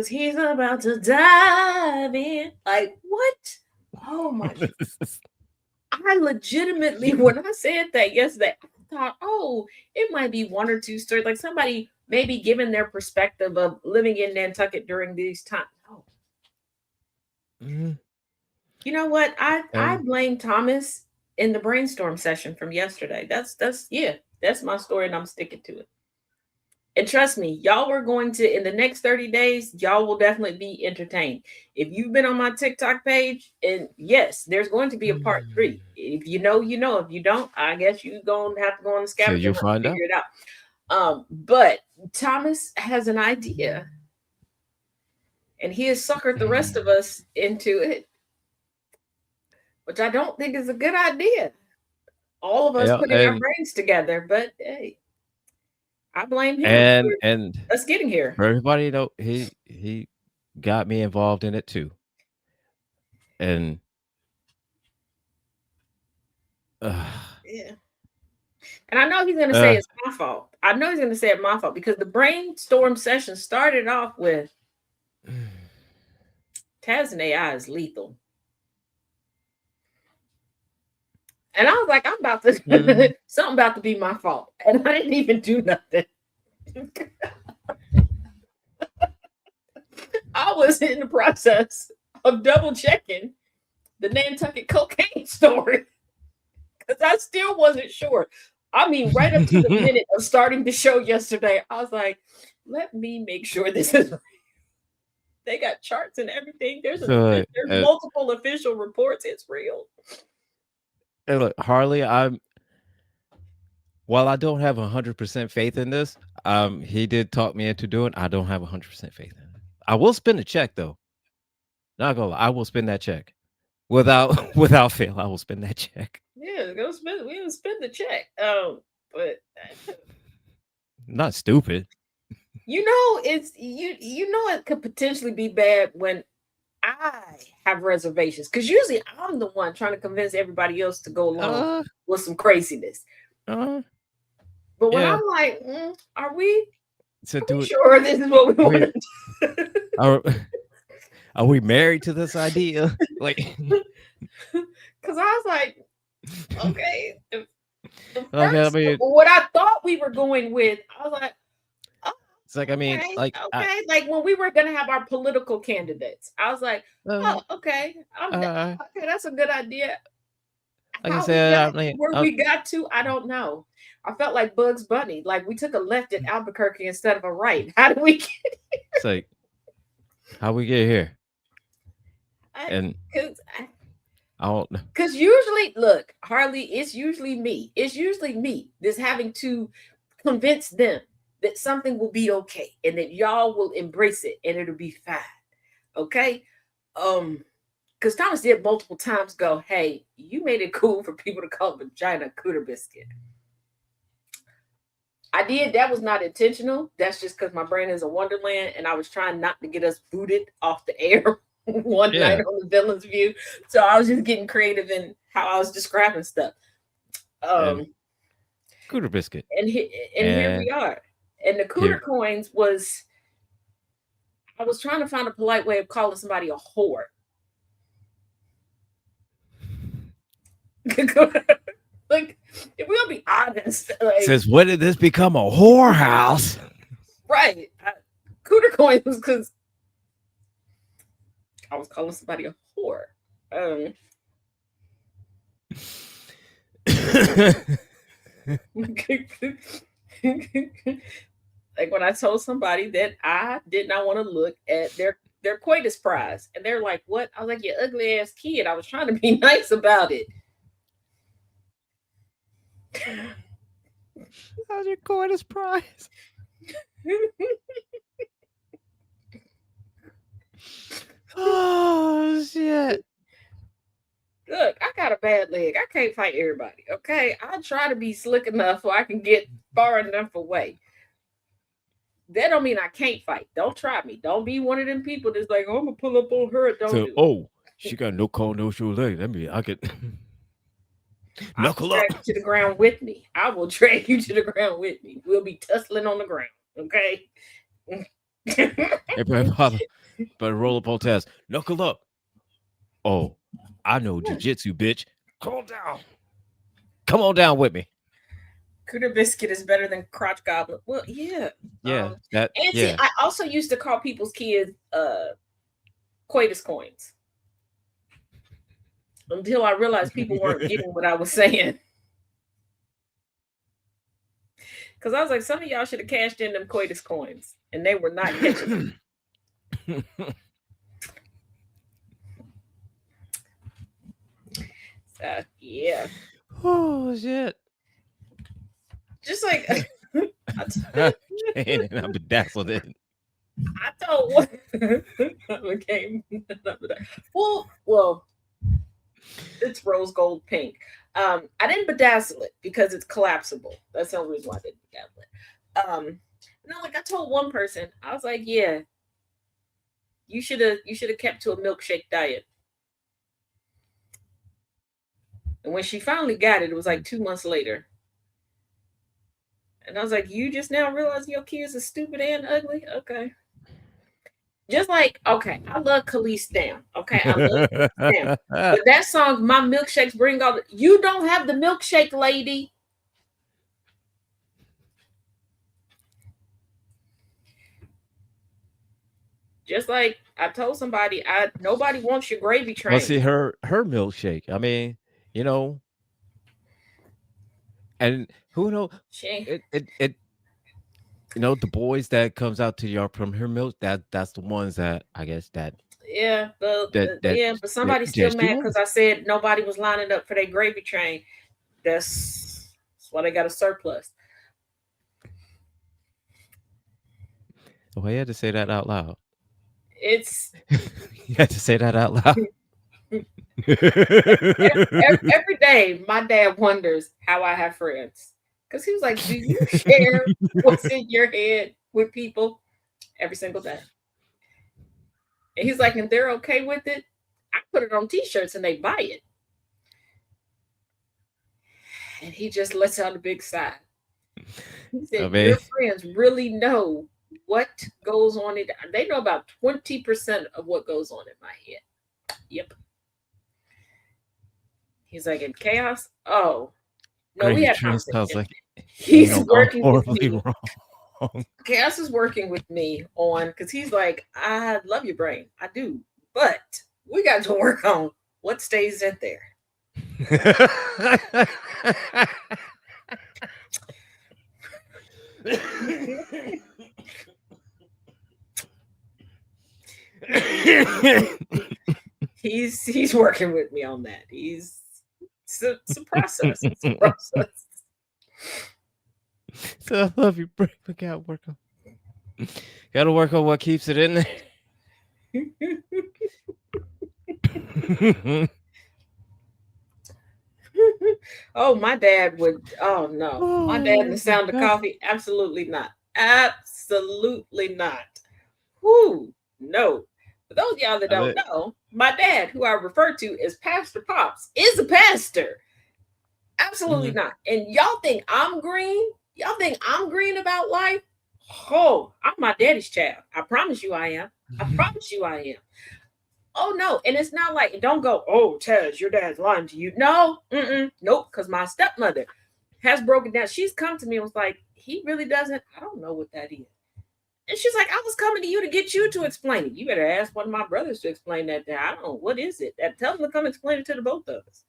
he's about to dive in. Like what? Oh my! I legitimately, when I said that yesterday, I thought, oh, it might be one or two stories, like somebody maybe giving their perspective of living in Nantucket during these times. No, Mhm. You know what? I And blame Thomas in the brainstorm session from yesterday. That's yeah, that's my story and I'm sticking to it. And trust me, y'all were going to in the next 30 days, y'all will definitely be entertained. If you've been on my TikTok page, and yes, there's going to be a part three. If you know, you know. If you don't, I guess you're gonna have to go on the so scavenger you'll hunt and find out. figure it out. But Thomas has an idea, and he has suckered the rest of us into it, which I don't think is a good idea. All of us Yeah, putting our brains together, but hey, I blame him and for us getting here. for everybody though, he got me involved in it too. And uh, Yeah. And I know he's going to say uh it's my fault. I know he's going to say it's my fault because the brainstorm session started off with Taz and AI is lethal. And I was like, I'm about to, mm, something about to be my fault. And I didn't even do nothing. I was in the process of double checking the Nantucket cocaine story because I still wasn't sure. I mean, right up to the minute of starting the show yesterday, I was like, let me make sure this is. They got charts and everything. so There's multiple official reports. It's real. look, Harley, I'm while I don't have 100% faith in this, he did talk me into doing. I don't have 100% faith in it. I will spend a check though. Not gonna lie, I will spend that check without without fail. I will spend that check. Yeah, go spend. We didn't spend the check. But Not stupid. you know, it's you know it could potentially be bad when I have reservations because usually I'm the one trying to convince everybody else to go along Uh, with some craziness. uh, But when yeah. I'm like, To are we do it. sure this is what we want Wait, to do? are are we married to this idea? Like, Because I was like, okay, the okay. I first mean, what I thought we were going with, I was like, oh, it's like I mean, okay, like, okay. Like when we were gonna have our political candidates, I was like, uh, oh, okay, uh, okay, that's a good idea. like I How we said, got I mean, where we got to, I don't know. I felt like Bugs Bunny, like we took a left at Albuquerque instead of a right. How do we get? it's like how we get here, and Because I don't know. Because usually, look, Harley, it's usually me. It's usually me that's having to convince them that something will be okay and that y'all will embrace it and it'll be fine. Okay. Because Thomas did multiple times go, hey, you made it cool for people to call vagina cooter biscuit. I did. That was not intentional. That's just because my brain is a wonderland and I was trying not to get us booted off the air one night Yeah, on the Villain's View. So I was just getting creative in how I was describing stuff. and Um, cooter biscuit, and here and we are. And the cooter here. coins was I was trying to find a polite way of calling somebody a whore. Like, if we'll be honest, like, Says, when did this become a whorehouse? right? Cooter coins was because I was calling somebody a whore. Um, like when I told somebody that I did not want to look at their coitus prize, and they're like, "What?" I was like, "You ugly ass kid." I was trying to be nice about it. How's your coitus prize? Oh shit! Look, I got a bad leg. I can't fight everybody. Okay, I try to be slick enough so I can get far enough away. That don't mean I can't fight. Don't try me. Don't be one of them people that's like, oh, I'm gonna pull up on her. Don't So, do it. oh, she got no call, no show leg. That mean I could I will knuckle drag up. you to the ground with me. I will drag you to the ground with me. We'll be tussling on the ground. Okay. Everybody, better roll up on test. Knuckle up. Oh, I know jujitsu, bitch. Calm down. Come on down with me. Cooter biscuit is better than crotch goblin. Well, yeah. Yeah, that. And see, Yeah. I also used to call people's kids coitus coins. until I realized people weren't getting what I was saying. Because I was like, some of y'all should have cashed in them coitus coins, and they were not catching it. Yeah. Oh shit! Just like I can't, and I'm bedazzled. It. I told one became well, it's rose gold pink. I didn't bedazzle it because it's collapsible. That's the only reason why I didn't bedazzle it. No, like I told one person, I was like, yeah, you should have kept to a milkshake diet. And when she finally got it, it was like 2 months later. And I was like, you just now realize your kids are stupid and ugly? Okay. Just like, okay, I love Khalees Down. Okay, I love Khalees Down. But that song, My Milkshakes Bring All the You don't have the milkshake, lady. Just like I told somebody, nobody wants your gravy Well, train. see her milkshake. I mean, you know, and who knows? She, It the boys that comes out to y'all from her milk. That's the ones that I guess yeah, but that yeah, but somebody's still that she mad because wants. I said nobody was lining up for their gravy train. That's why they got a surplus. Oh, you had to say that out loud. It's You had to say that out loud. every day my dad wonders how I have friends. Because he was like, do you share what's in your head with people every single day? And he's like, and they're okay with it. I put it on t-shirts and they buy it. And he just lets out a big sigh. He I said, mean, your friends really know what goes on in. They know about 20% of what goes on in my head. Yep. He's like, in chaos? Oh, no, we gravy had train sounds conversation. like He's gone working with horribly me. wrong. Chaos is working with me on because he's like, I love your brain. I do. But we got to work on what stays in there. He's working with me on that. It's a process. It's a process. So I love you, brain. We gotta work on. Gotta work on what keeps it in there. Oh, my dad would. Oh no, my dad and the Oh my sound of god. coffee. Absolutely not. Absolutely not. Whoo, no. For those of y'all that I don't mean, know, my dad, who I refer to as Pastor Pops, is a pastor. Absolutely mhm. not. And y'all think I'm green? Y'all think I'm green about life? Oh, I'm my daddy's child. I promise you I am. I promise you I am. Oh no, and it's not like don't go. Oh, Tez, your dad's lying to you. No, nope. Because my stepmother has broken down. She's come to me and was like, he really doesn't. I don't know what that is. And she's like, I was coming to you to get you to explain it. You better ask one of my brothers to explain that. I don't know what is it. Tell them to come explain it to the both of us.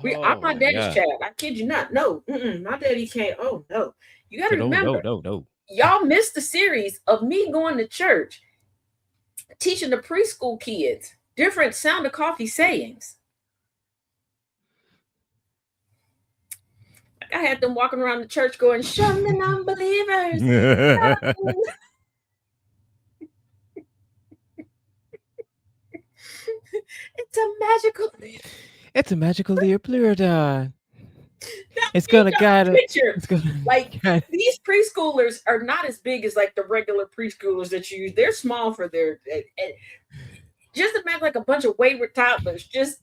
I'm Oh my my daddy's god. child. I kid you not. No, my daddy can't. Oh no, you got to No, no, remember, no, no. y'all missed the series of me going to church teaching the preschool kids different sound of coffee sayings. Like I had them walking around the church going, "Shun the non-believers." It's a magical. It's a magical Lear Pleurodon. Now, It's you gonna got guide the it. picture. It's gonna Like guide. these preschoolers are not as big as like the regular preschoolers that you use. They're small for their. Just imagine like a bunch of wayward toddlers, just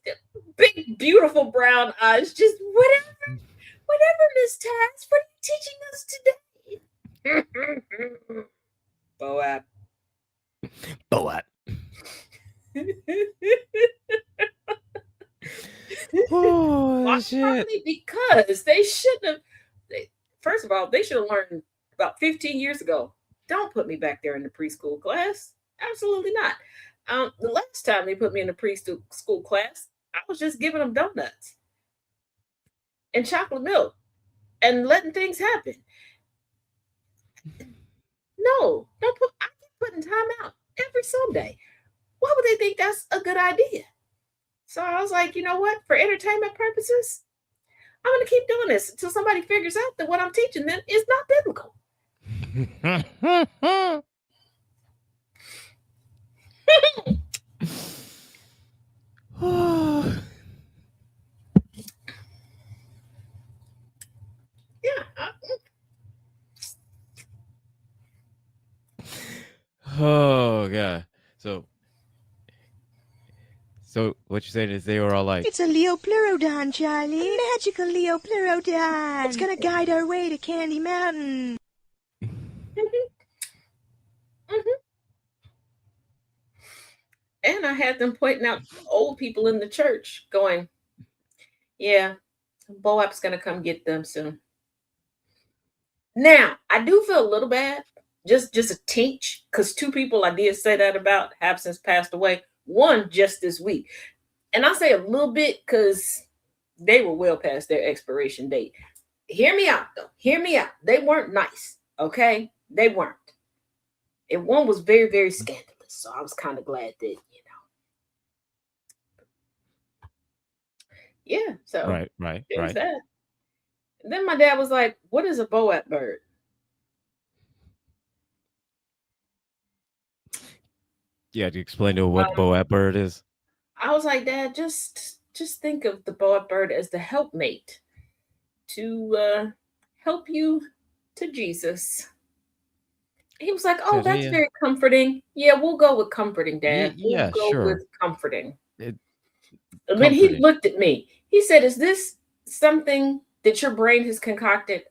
big, beautiful brown eyes. Just whatever, Miss Tass. What are you teaching us today? Boab. Boat. Oh shit. Partly because they shouldn't have. First of all, they should have learned about 15 years ago. Don't put me back there in the preschool class. Absolutely not. The last time they put me in the preschool class, I was just giving them donuts and chocolate milk and letting things happen. No, don't put. I keep putting time out every Sunday. Why would they think that's a good idea? So I was like, you know what? For entertainment purposes, I'm going to keep doing this until somebody figures out that what I'm teaching them is not biblical. Yeah. Oh god. So what you're saying is they were all like, It's a Leo Pleurodon, Charlie. A magical Leo Pleurodon. It's gonna guide our way to Candy Mountain. And I had them pointing out old people in the church going, yeah, Boap's going to come get them soon. Now, I do feel a little bad, just a tinge, because 2 people I did say that about have since passed away. One just this week. And I say a little bit because they were well past their expiration date. Hear me out, though. Hear me out. They weren't nice, okay? They weren't. And one was very, very scandalous. So I was kind of glad that, yeah, so right. there's that. And then my dad was like, what is a boat bird? Yeah, to explain to what boat bird is. I was like, Dad, just think of the boat bird as the helpmate to help you to Jesus. He was like, oh, that's very comforting. Yeah, we'll go with comforting, Dad. Yeah, we'll go sure. with comforting. When he looked at me, he said, is this something that your brain has concocted?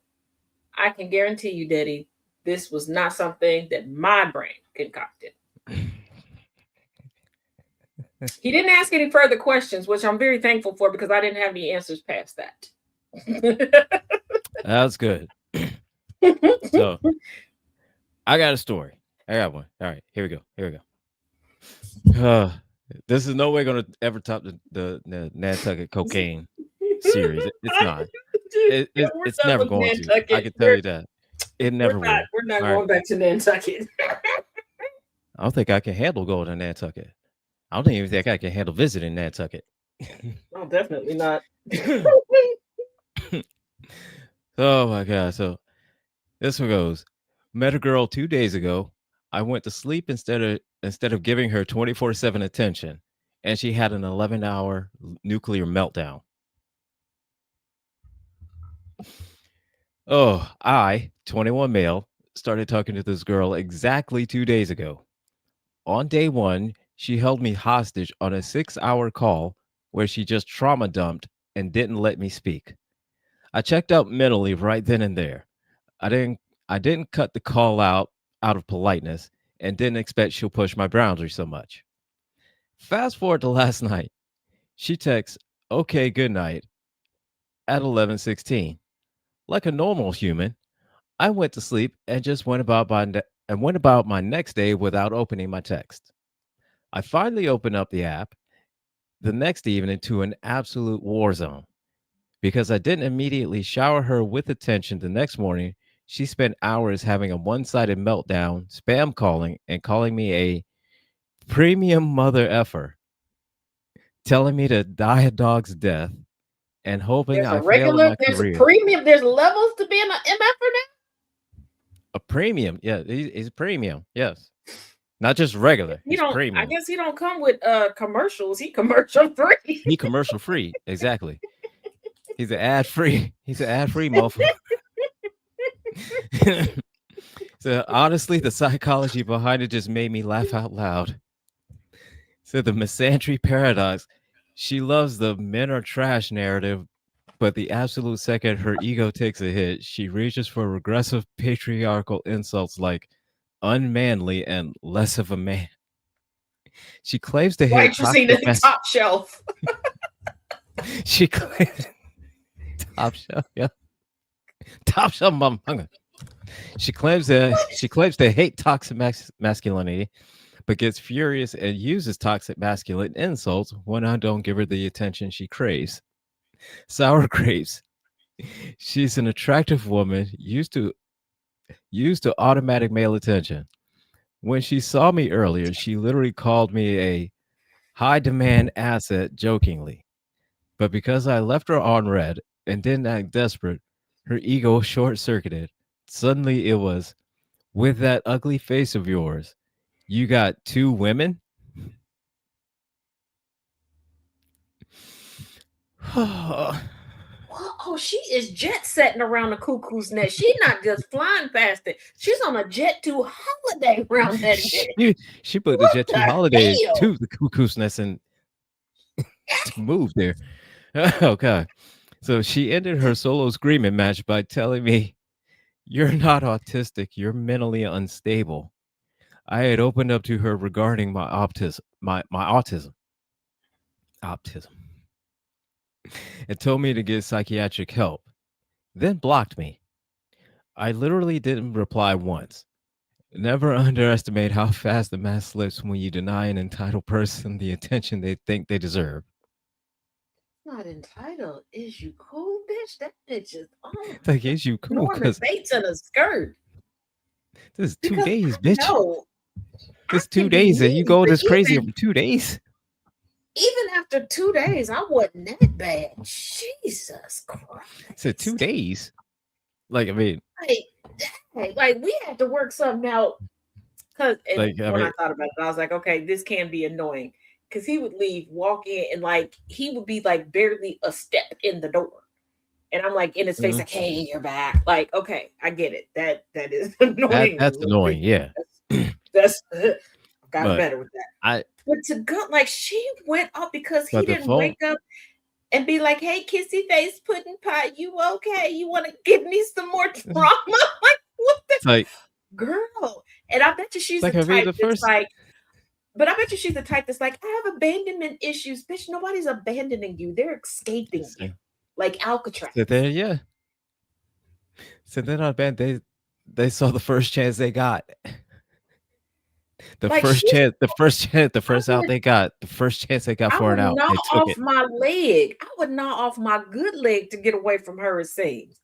I can guarantee you, Daddy, this was not something that my brain concocted. He didn't ask any further questions, which I'm very thankful for because I didn't have any answers past that. That's good. So I got a story. I got one. All right, here we go. This is no way going to ever top the Nantucket cocaine series. It's not. It's never going Nantucket. To. I can tell you that. It never will. We're not going back to Nantucket. I don't think I can handle going to Nantucket. I don't even think I can handle visiting Nantucket. Oh, definitely not. Oh my god. So this one goes. Met a girl 2 days ago. I went to sleep instead of giving her 24/7 attention, and she had an 11-hour nuclear meltdown. Oh, I, 21 male, started talking to this girl exactly 2 days ago. On day 1, she held me hostage on a 6-hour call where she just trauma dumped and didn't let me speak. I checked out mentally right then and there. I didn't cut the call out of politeness and didn't expect she'll push my boundary so much. Fast forward to last night. She texts, "Okay, good night," at 11:16. Like a normal human, I went to sleep and just went about my next day without opening my text. I finally opened up the app the next evening to an absolute war zone. Because I didn't immediately shower her with attention the next morning, she spent hours having a one-sided meltdown, spam calling, and calling me a premium mother effer, telling me to die a dog's death, and hoping I fail in my there's career. A premium, there's levels to being an MFer now? A premium, yeah, he's premium, yes. Not just regular. He's premium. I guess he don't come with commercials. He commercial free. He commercial free, exactly. He's an ad free. He's an ad free motherfucker. So honestly, the psychology behind it just made me laugh out loud. So the misandry paradox. She loves the men are trash narrative, but the absolute second her ego takes a hit, she reaches for regressive patriarchal insults like unmanly and less of a man. She claims to hit the top shelf. She claims top shelf, yeah. Top shelf motherfucker. She claims to hate toxic masculinity, but gets furious and uses toxic masculine insults when I don't give her the attention she craves. Sour grapes. She's an attractive woman used to automatic male attention. When she saw me earlier, she literally called me a high demand asset jokingly. But because I left her on red and didn't act desperate, her ego short circuited. Suddenly it was, with that ugly face of yours, you got two women? Well, oh, she is jet setting around the cuckoo's nest. She's not just flying past it. She's on a jet to holiday around that nest. she booked the What Jet the 2 holiday hell? to the Cuckoo's Nest and to move there. Okay. So she ended her solo screaming match by telling me, "You're not autistic, you're mentally unstable." I had opened up to her regarding my autism, and told me to get psychiatric help, then blocked me. I literally didn't reply once. Never underestimate how fast the mask slips when you deny an entitled person the attention they think they deserve. Not entitled. Is you cool, bitch? That bitch is Like, is you cool? Norman Because Bates in a skirt. this is two Because days, I bitch. know I This can two be days and you mean, go but this crazy over 2 days. even after 2 days, I wasn't that bad. Jesus Said 2 Christ. days. Like, I mean, Like we had to work something out. Cause and like, I when mean, I thought about it, I was like, okay, this can be annoying. Cause he would leave, walk in, and like he would be like barely a step in the door. And I'm like in his face, mhm. like, hey, you're back. Like, okay, I get it. That is That annoying a that's little bit. annoying, yeah. That's I've gotten But better with that. I But to go like she went up because he but the didn't phone wake up and be like, hey, kissy face pudding pie, you okay? You want to give me some more trauma? Like, what the it's like girl? And I bet you she's the I mean type the that's first like, but I bet you she's the type that's like, I have abandonment issues. Bitch, nobody's abandoning you. They're escaping you. Like Alcatraz. so then yeah. So then I bet they saw the first chance they got. The Like first she's chance, the first chance, the I first out would they got, the first chance they got I for would an out, gnaw they took off it. my leg. I would gnaw off my good leg to get away from her, it seems.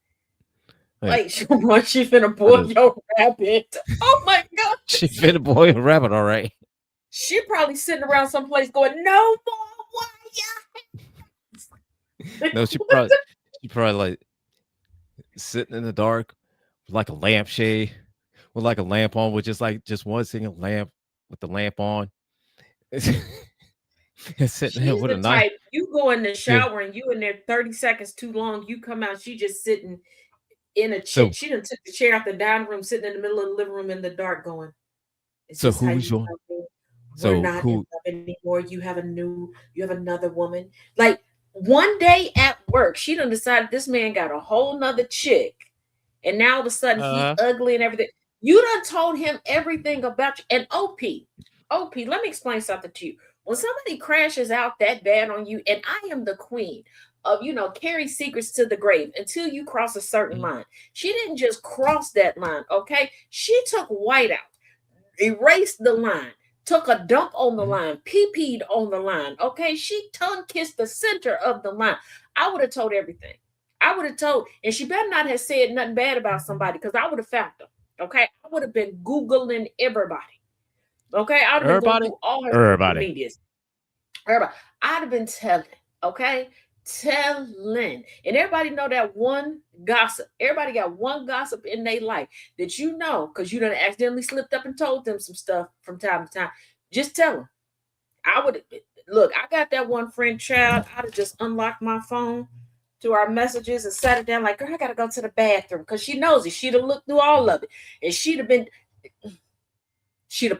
Like, Like she finna I boil just, your rabbit. Oh my god. she fit a boy and rabbit, all right. She probably sitting around someplace going, no more wire. No, she probably like sitting in the dark, with like a lampshade, with like a lamp on, with just one single lamp with the lamp on, and sitting there She's with a the knife. type you go in the Yeah. shower and you in there 30 seconds too long. You come out, she just sitting in a chair. So She done took the chair out the dining room, sitting in the middle of the living room in the dark, going, is so this how who was you your love me? We're so not in who love anymore. You have another woman. Like one day at work, she done decided this man got a whole nother chick. And now all of a sudden he uh ugly and everything. You done told him everything about you. And OP, let me explain something to you. When somebody crashes out that bad on you, and I am the queen of, carry secrets to the grave until you cross a certain mhm, line. She didn't just cross that line, okay? She took white out, erased the line, took a dump on the mhm. line, pee-peed on the line, okay? She tongue kissed the center of the line. I would have told everything. I would have told, and she better not have said nothing bad about somebody because I would have found them. Okay. I would have been Googling everybody. Okay. I would have been going Everybody, through all her social everybody. medias. Everybody. I'd have been telling. Okay. Telling. And everybody know that one gossip. Everybody got one gossip in their life that you know because you done accidentally slipped up and told them some stuff from time to time. Just tell them. I would look, I got that one friend child. I'd have just unlocked my phone to our messages and sat it down like, girl, I gotta go to the bathroom because she knows it. She'd have looked through all of it. And she'd have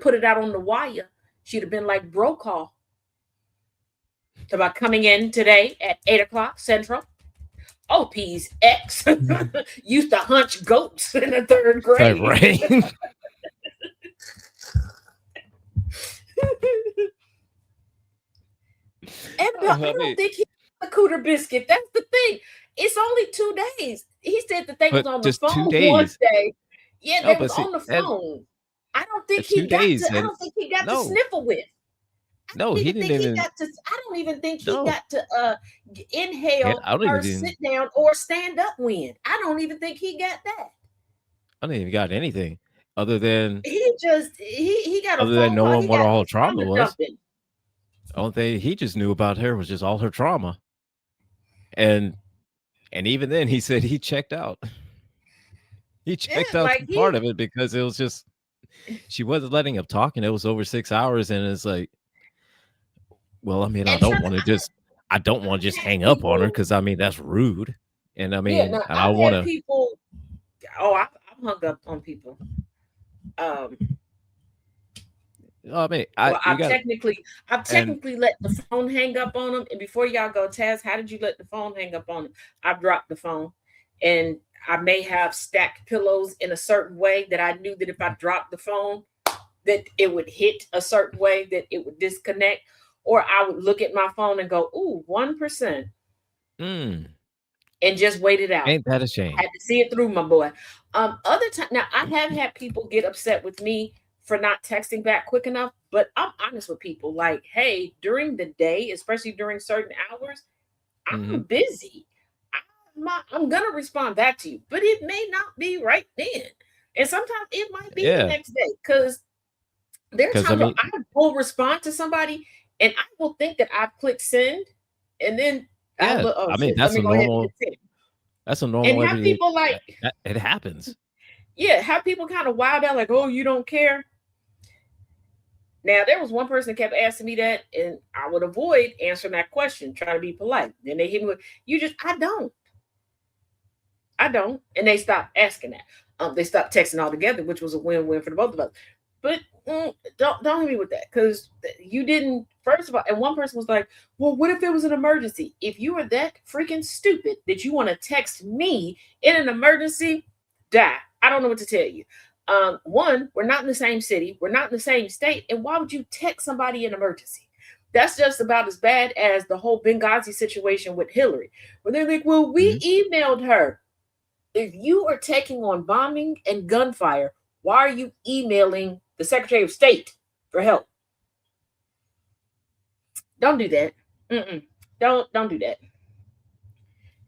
put it out on the wire. She'd have been like Brokaw about coming in today at 8 o'clock Central. OP's ex used to hunch goats in the third It's like, grade. right? And I I don't mean, think he's a cooter biscuit. That's the thing. It's only 2 days. He said that they was but on the just two phone one days. day. Yeah, No, they but was see, on the and phone. I don't think It's he 2 got days, to. I and don't think he got to no, sniffle with. I no, don't he even didn't think he even got to. I don't even think he no. got to Yeah, inhale her sit down or stand up wind. I don't even think he got that. I don't even got anything other than He got a phone call. knowing He what got all her trauma trauma was. dumping. Only thing he just knew about her was just all her trauma, and even then, he said he checked out. He Yeah, checked out like some part he of it because it was just she wasn't letting him talk, and it was over 6 hours, and it's like, well, I mean, and trust me, I don't wanna just I've had hang up on her people. because I mean, that's rude, and I Yeah, mean, no, and I I've had wanna people. Oh, I've hung up on people. Um, I mean, I well, you got I've and technically let the phone hang up on them. And before y'all go, Taz, how did you let the phone hang up on them? I dropped the phone, and I may have stacked pillows in a certain way that I knew that if I dropped the phone, that it would hit a certain way that it would disconnect, or I would look at my phone and go, "Ooh, 1%," mm, and just wait it out. ain't that a I shame? had to see it through, my boy. Other time now, I have had people get upset with me for not texting back quick enough, but I'm honest with people. Like, hey, during the day, especially during certain hours, I'm Mhm. busy. I'm gonna respond back to you, but it may not be right then, and sometimes it might be the Yeah, next day. Because there are because I times where mean I will respond to somebody, and I will think that I've clicked send, and then I'll yeah, look. Oh I mean, shit! Let me go ahead and hit send, that's a and normal have everyday people like. it happens. Yeah, have people kind of wild out like, oh, you don't care. Now there was one person that kept asking me that, and I would avoid answering that question, trying to be polite. Then they hit me with, "You just, I don't," and they stopped asking that. They stopped texting altogether, which was a win-win for the both of us. But don't hit me with that because you didn't. First of all, and one person was like, "Well, what if it was an emergency? If you were that freaking stupid that you want to text me in an emergency, die." I don't know what to tell you. One, we're not in the same city, we're not in the same state, and why would you text somebody in emergency? That's just about as bad as the whole Benghazi situation with Hillary, where they're like, "Well, we Mhm. emailed her." If you are taking on bombing and gunfire, why are you emailing the Secretary of State for help? Don't do that. Mm-mm. Don't do that.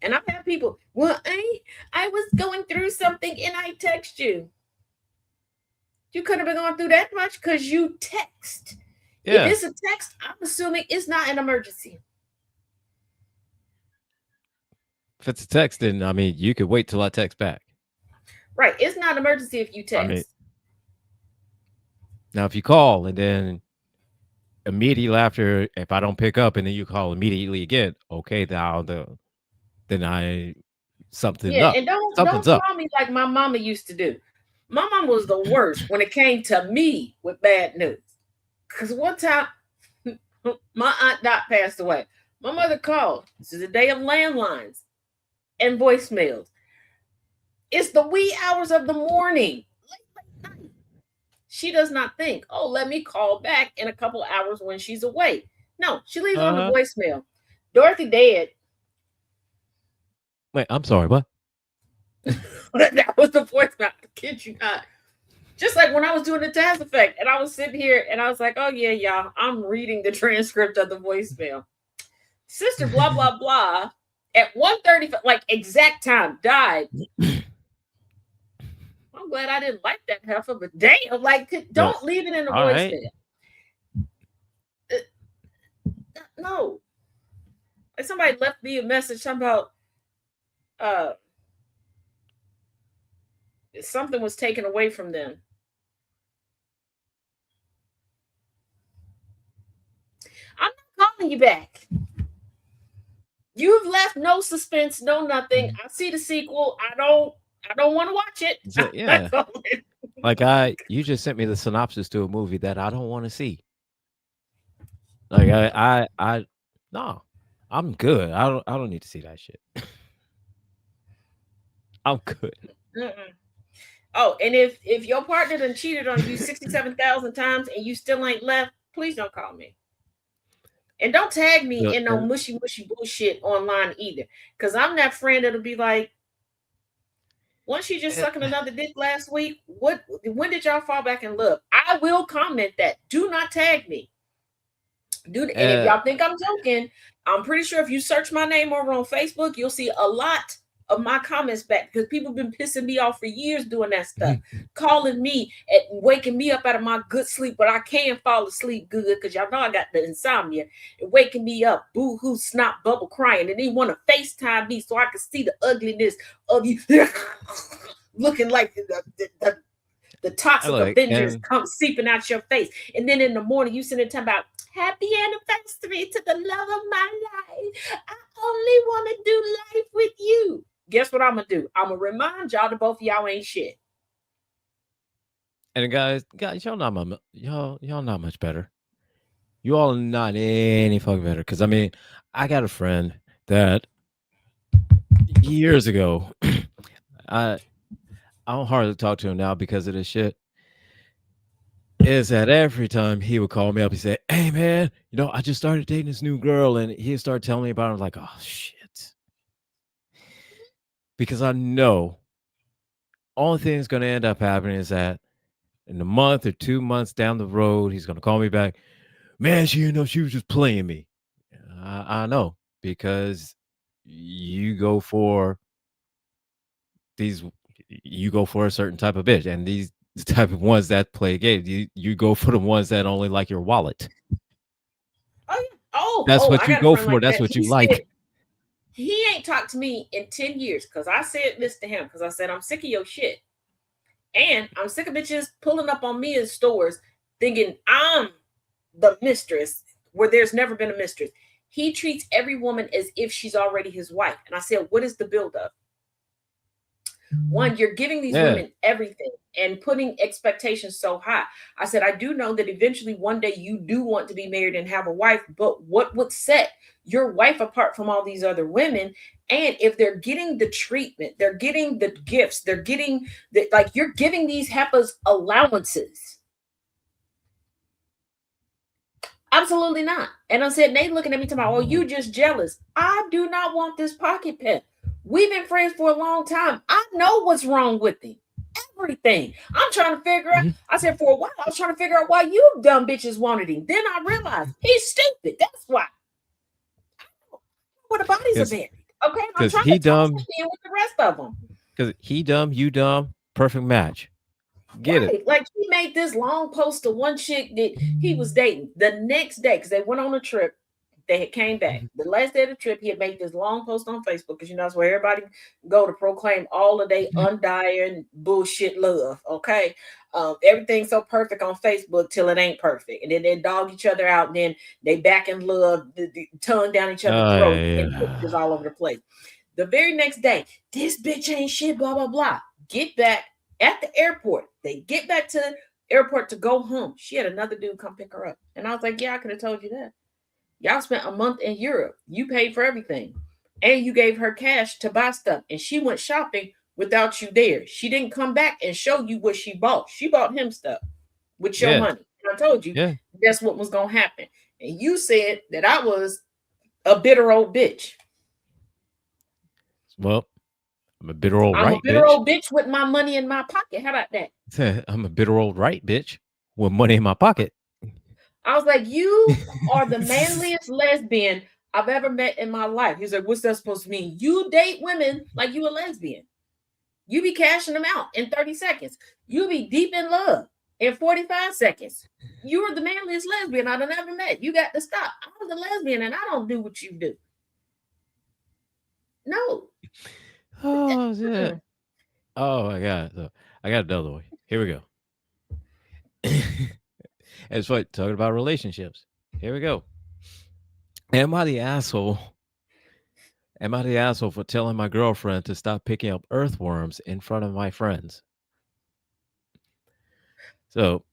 And I've had people, well, I was going through something and I text you. You couldn't have been going through that much because you text. If Yeah, it's a text, I'm assuming it's not an emergency. if it's a text, then I mean, you could wait till I text back. Right. It's not an emergency if you I mean, text. now if you call and then immediately after, if I don't pick up and then you call immediately again, okay, now then I something Yeah, up. and don't Something's up. call me like my mama used to do. My mom was the worst when it came to me with bad news. Cause one time my aunt Dot passed away. My mother called. This is a day of landlines and voicemails. It's the wee hours of the morning. Late night. She does not think, oh, let me call back in a couple hours when she's awake. No, she leaves on the Uh-huh. voicemail. Dorothy dead. Wait, I'm sorry, what? That was the voicemail. I kid you not. Just like when I was doing the task effect, and I was sitting here and I was like, oh yeah, y'all, I'm reading the transcript of the voicemail. Sister blah blah blah at 1:30, like exact time, died. I'm glad I didn't like that heifer, but damn, like No. don't leave it in the All right. voicemail. No. Like somebody left me a message about uh something was taken away from them. I'm not calling you back. You've left no suspense, no nothing. I see the sequel. I don't want to watch it. So, yeah. That's all Like you just sent me the synopsis to a movie that I don't want to see. Like no, I'm good. I don't need to see that shit. I'm good. Mm-mm. Oh, and if your partner done cheated on you 67,000 times and you still ain't left, please don't call me. And don't tag me The- in no and- mushy bullshit online either. Cause I'm that friend that'll be like, Once she just Eh, sucking another dick last week, what? When did y'all fall back in love? I will comment that. Do not tag me. Dude, and if eh, y'all think I'm joking, I'm pretty sure if you search my name over on Facebook, you'll see a lot of my comments back because people have been pissing me off for years doing that stuff, calling me and waking me up out of my good sleep, but I can't fall asleep good because y'all know I got the insomnia and waking me up, boo hoo, snot, bubble crying, and they want to FaceTime me so I can see the ugliness of you looking like the toxic look, Avengers and come seeping out your face. And then in the morning, you sitting there talking about happy anniversary to the love of my life. I only want to do life with you. Guess what I'm gonna do? I'm gonna remind y'all that both of y'all ain't shit. guys, y'all not much better. You all are not any fucking better. Because I mean, I got a friend that years ago, I I don't hardly talk to him now because of this shit. Is that every time he would call me up, he said, "Hey man, I just started dating this new girl," and he'd start telling me about it. I'm like, "Oh shit," because I know only thing that's going to end up happening is that in a month or 2 months down the road, he's going to call me back. Man, she was just playing me. I know because you go for these, you go for a certain type of bitch, and these the type of ones that play games. You go for the ones that only like your wallet. Oh, yeah. Oh, That's oh, what I you got a go friend for. like That's that. what He you said like. he ain't talked to me in 10 years because I said this to him because I said, I'm sick of your shit. And I'm sick of bitches pulling up on me in stores thinking I'm the mistress where there's never been a mistress. He treats every woman as if she's already his wife. And I said, what is the buildup? One, you're giving these Yeah. women everything and putting expectations so high. I said, I do know that eventually one day you do want to be married and have a wife, but what would set your wife apart from all these other women? And if they're getting the treatment, they're getting the gifts, they're getting like you're giving these heifers allowances. Absolutely not. And I said, Nate looking at me talking about, oh, you just jealous. I do not want this pocket pet. We've been friends for a long time. I know what's wrong with him. Everything. I'm trying to figure out. Mhm. I said, for a while, I was trying to figure out why you dumb bitches wanted him. Then I realized he's stupid. That's why. Where the bodies are Because buried. Okay. And I'm because trying to he toss him dumb, in with the rest of them. because he dumb, you dumb, perfect match. Get it? Right. Like he made this long post to one chick that he was dating the next day because they went on a trip. They had came back. Mhm. The last day of the trip, he had made this long post on Facebook because that's where everybody go to proclaim all of their undying bullshit love. Okay. Everything's so perfect on Facebook till it ain't perfect. And then they dog each other out, and then they back in love, the tongue down each other's Oh throat, and pictures yeah. all over the place. The very next day, this bitch ain't shit, blah, blah, blah. Get back at the airport. They get back to the airport to go home. She had another dude come pick her up. And I was like, yeah, I could have told you that. Y'all spent a month in Europe. You paid for everything. And you gave her cash to buy stuff. And she went shopping without you there. She didn't come back and show you what she bought. She bought him stuff with your Yeah. money. And I told you Yeah. that's what was going to happen. And you said that I was a bitter old bitch. Well, I'm a bitter old I'm a right bitter bitch. old bitch with my money in my pocket. How about that? I'm a bitter old right bitch with money in my pocket. I was like, you are the manliest lesbian I've ever met in my life. He's like, what's that supposed to mean? You date women like you a lesbian. You be cashing them out in 30 seconds. You be deep in love in 45 seconds. You are the manliest lesbian I've ever met. You got to stop. I'm the lesbian and I don't do what you do. No. Oh shit. Mm-mm. Oh my god. So I got another one. Here we go. It's like talking about relationships. Here we go. Am I the asshole? Am I the asshole for telling my girlfriend to stop picking up earthworms in front of my friends? So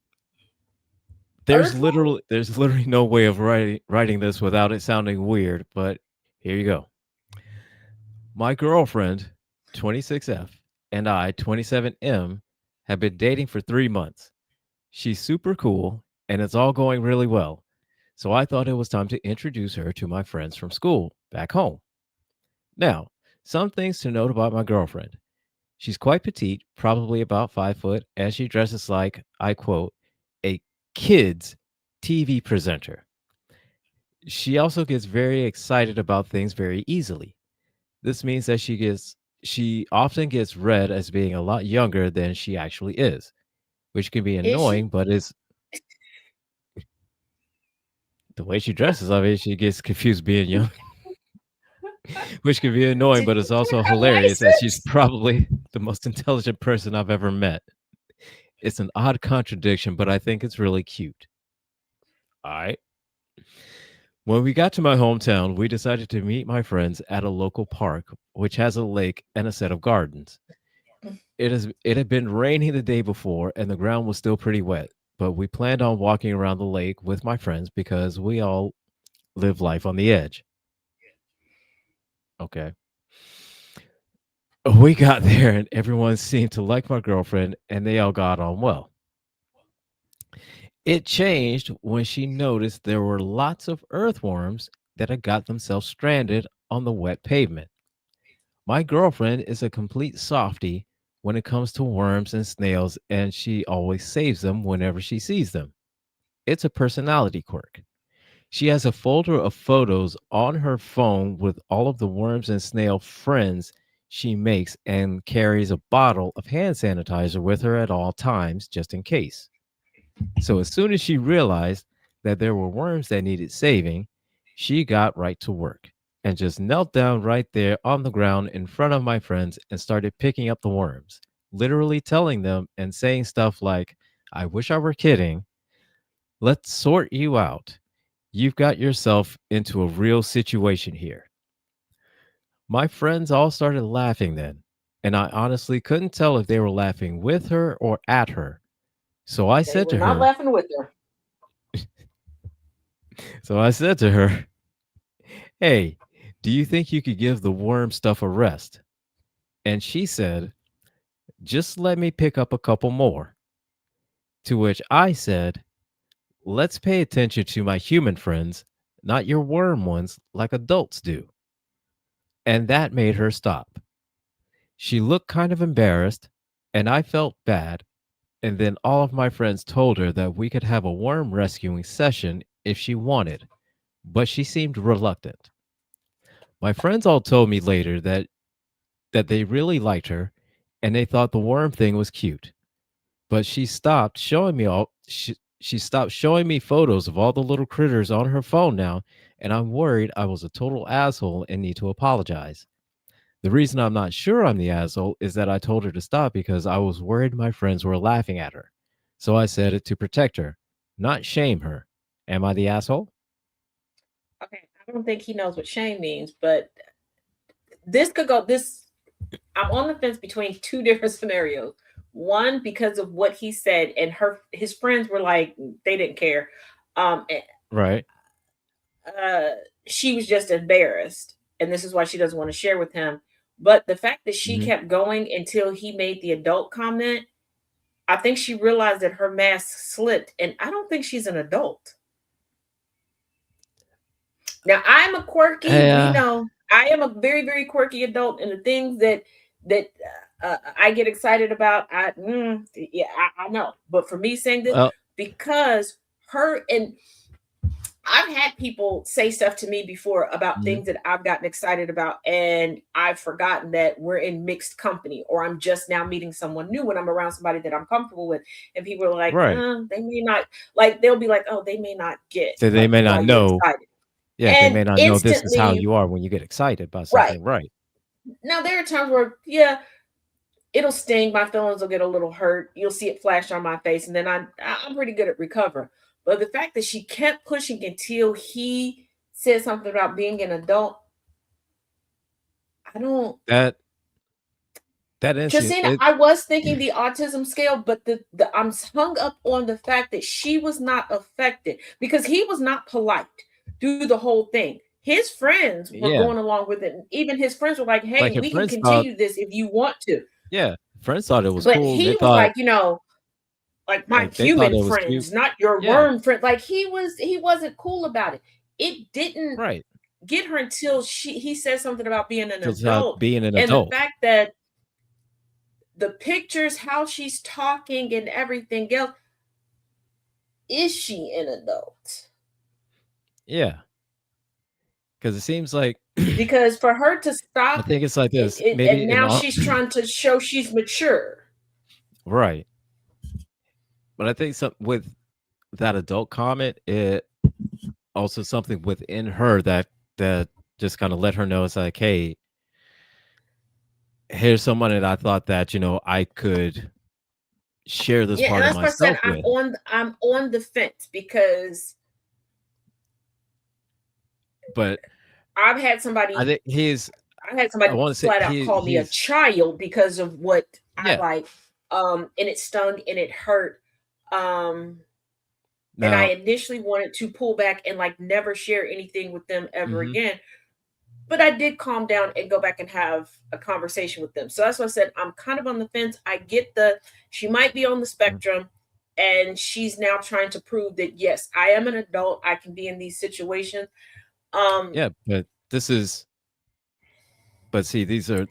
Earthworm? there's literally no way of writing this without it sounding weird, but here you go. My girlfriend, 26F, and I, 27M, have been dating for 3 months. She's super cool, and it's all going really well. So I thought it was time to introduce her to my friends from school back home. Now, some things to note about my girlfriend. She's quite petite, probably about 5 foot, and she dresses like, I quote, a kid's TV presenter. She also gets very excited about things very easily. This means that she often gets read as being a lot younger than she actually is, which can be Is she? annoying, but is the way she dresses. I mean, she gets confused being young, which can be annoying, Did but you it's get also her hilarious as she's license? probably the most intelligent person I've ever met. It's an odd contradiction, but I think it's really cute. All right. When we got to my hometown, we decided to meet my friends at a local park, which has a lake and a set of gardens. It had been raining the day before and the ground was still pretty wet, but we planned on walking around the lake with my friends because we all live life on the edge. Okay. We got there and everyone seemed to like my girlfriend and they all got on well. It changed when she noticed there were lots of earthworms that had got themselves stranded on the wet pavement. My girlfriend is a complete softie when it comes to worms and snails, and she always saves them whenever she sees them. It's a personality quirk. She has a folder of photos on her phone with all of the worms and snail friends she makes and carries a bottle of hand sanitizer with her at all times just in case. So as soon as she realized that there were worms that needed saving, she got right to work and just knelt down right there on the ground in front of my friends and started picking up the worms, literally telling them and saying stuff like, I wish I were kidding. Let's sort you out. You've got yourself into a real situation here. My friends all started laughing then, and I honestly couldn't tell if they were laughing with her or at her. So I They said were to not her, laughing with her. so I said to her, hey, do you think you could give the worm stuff a rest? And she said, just let me pick up a couple more. To which I said, let's pay attention to my human friends, not your worm ones like adults do. And that made her stop. She looked kind of embarrassed, and I felt bad. And then all of my friends told her that we could have a worm rescuing session if she wanted, but she seemed reluctant. My friends all told me later that they really liked her and they thought the worm thing was cute. But she stopped showing me photos of all the little critters on her phone now, and I'm worried I was a total asshole and need to apologize. The reason I'm not sure I'm the asshole is that I told her to stop because I was worried my friends were laughing at her. So I said it to protect her, not shame her. Am I the asshole? Okay, I don't think he knows what shame means, but this could go this I'm on the fence between two different scenarios. One, because of what he said, and his friends were like they didn't care. And, Right. uh, she was just embarrassed, and this is why she doesn't want to share with him. But the fact that she Hmm. kept going until he made the adult comment, I think she realized that her mask slipped, and I don't think she's an adult. Now I'm a quirky. We Yeah. know I am a very very quirky adult, and the things that I get excited about, yeah, I know. But for me saying this, Well, because her and I've had people say stuff to me before about mhm. things that I've gotten excited about, and I've forgotten that we're in mixed company, or I'm just now meeting someone new when I'm around somebody that I'm comfortable with, and people are like, Right. they may not like. They'll be like, oh, they may not get So they like may why not you're know. excited, Yeah, they and may not know this is how instantly, you are when you get excited about right something. Right. now, there are times where yeah, it'll sting. My feelings will get a little hurt. You'll see it flash on my face, and then I'm pretty good at recovering. But the fact that she kept pushing until he said something about being an adult, I don't. That that instant Christina, it I was thinking the autism scale, but the I'm hung up on the fact that she was not affected because he was not polite through the whole thing. His friends were yeah. going along with it. And even his friends were like, Like "Hey, her we can friends thought, continue this if you want to." yeah, friends thought it was But cool. They he was thought like, like my like they thought human it was cute. friends, not your Yeah. worm friend. Like he wasn't cool about it. It didn't Right. get her until he said something about being an Just adult, being an and the adult. fact that the pictures, how she's talking and everything else, is she an adult? Yeah, because it seems like Because for her to I stop think it's like this. and Maybe in now all she's trying to show she's mature. right, but I think some with that adult comment, it also something within her that just kind of let her know it's like, hey, here's someone that I thought that I could share this Yeah, and part of that's why I said myself with, I'm on the fence because but I've had I somebody think he's. I had I somebody want to say flat out call me a he's child because of what I yeah. like. And it stung and it hurt. Um, and I Now, initially wanted to pull back and like never share anything with them ever hmm again. But I did calm down and go back and have a conversation with them. So that's why I said I'm kind of on the fence. I get she might be on the spectrum and she's now trying to prove that yes, I am an adult. I can be in these situations. Um, yeah, but this is but see, these are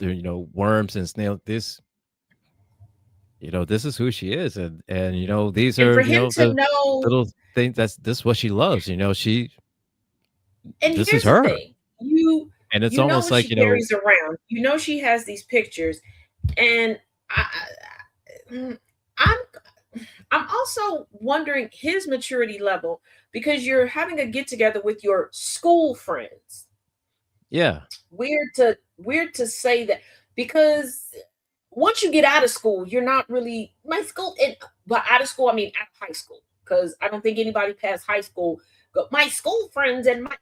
worms and snails. This is who she is, and these and are for him to the know, little things that's this is what she loves. and This is here's the her, thing, you and it's you know almost what like she carries around. You know she has these pictures, and I I'm I'm also wondering his maturity level because you're having a get together with your school friends. yeah, Weird to say that because once you get out of school, you're not really my school. And but out of school, I mean out of high school, because I don't think anybody past high school go. My school friends and my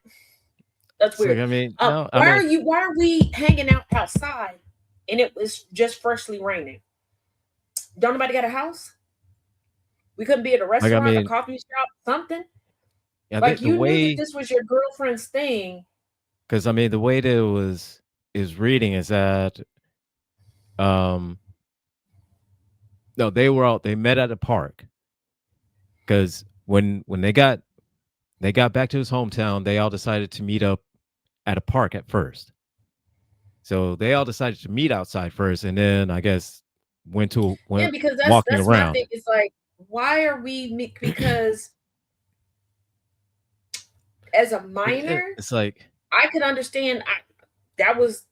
that's it's like weird. I mean, no, I Why are mean, you? Why are we hanging out outside? And it was just freshly raining. Don't nobody got a house? We couldn't be at a like I restaurant, a mean, coffee shop, something. I Like think the you knew that way this was your girlfriend's thing. because I mean the way that it was is reading is that um no they met at a park because when they got back to his hometown they all decided to meet up at a park at first. So they all decided to meet outside first, and then I guess Yeah, went because that's walking that's my thing. around. It's like, why are because as a minor, It's like, I could understand. That was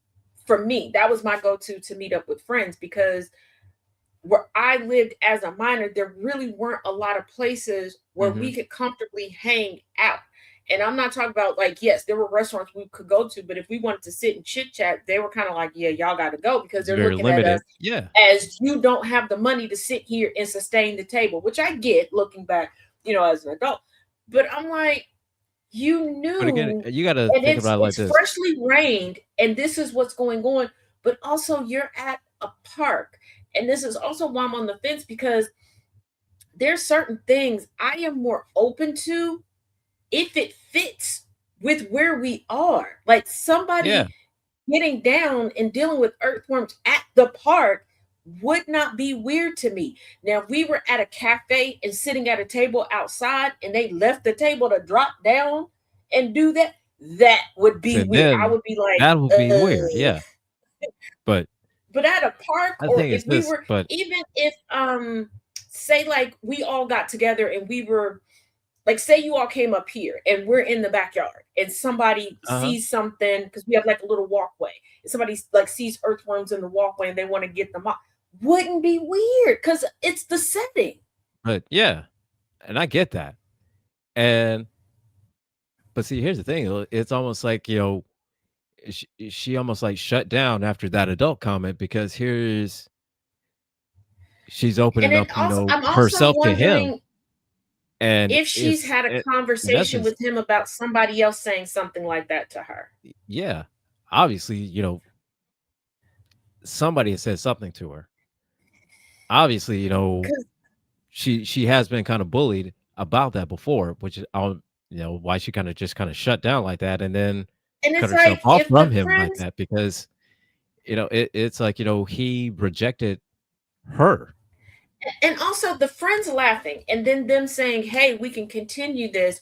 for me. That was my go-to to meet up with friends because where I lived as a minor, there really weren't a lot of places where mhm, we could comfortably hang out. And I'm not talking about like, yes, there were restaurants we could go to, but if we wanted to sit and chit chat, they were kind of like, yeah, y'all got to go because it's they're very looking at us limited. Yeah, as you don't have the money to sit here and sustain the table, which I get looking back, as an adult. But I'm like, you but again, knew, you gotta and think it's about it like it's this. freshly rained, and this is what's going on. But also, you're at a park, and this is also why I'm on the fence because there's certain things I am more open to if it fits with where we are. Like Yeah, somebody getting down and dealing with earthworms at the park would not be weird to me. Now, if we were at a cafe and sitting at a table outside and they left the table to drop down and do that, that would be so weird. I then would be like, that would be weird. Yeah, but but at a park, I or think it's if we this. were, But even if say like we all got together and we were like, say you all came up here and we're in the backyard and somebody uh huh, sees something because we have like a little walkway and somebody like sees earthworms in the walkway and they want to get them off, wouldn't be weird because it's the setting. but yeah, and I get that. And but see, here's the thing. It's almost like she almost like shut down after that adult comment because she's And opening then up, also I'm also herself to him, wondering and if she's it's had a in conversation essence, with him about somebody else saying something like that to her. yeah, obviously, somebody has said something to her. Obviously, Because she has been kind of bullied about that before, which is why she kind of just kind of shut down like that, and then and cut it's herself like off if from the him like friends that because it's like he rejected her. and also the friends laughing and then them saying, hey, we can continue this,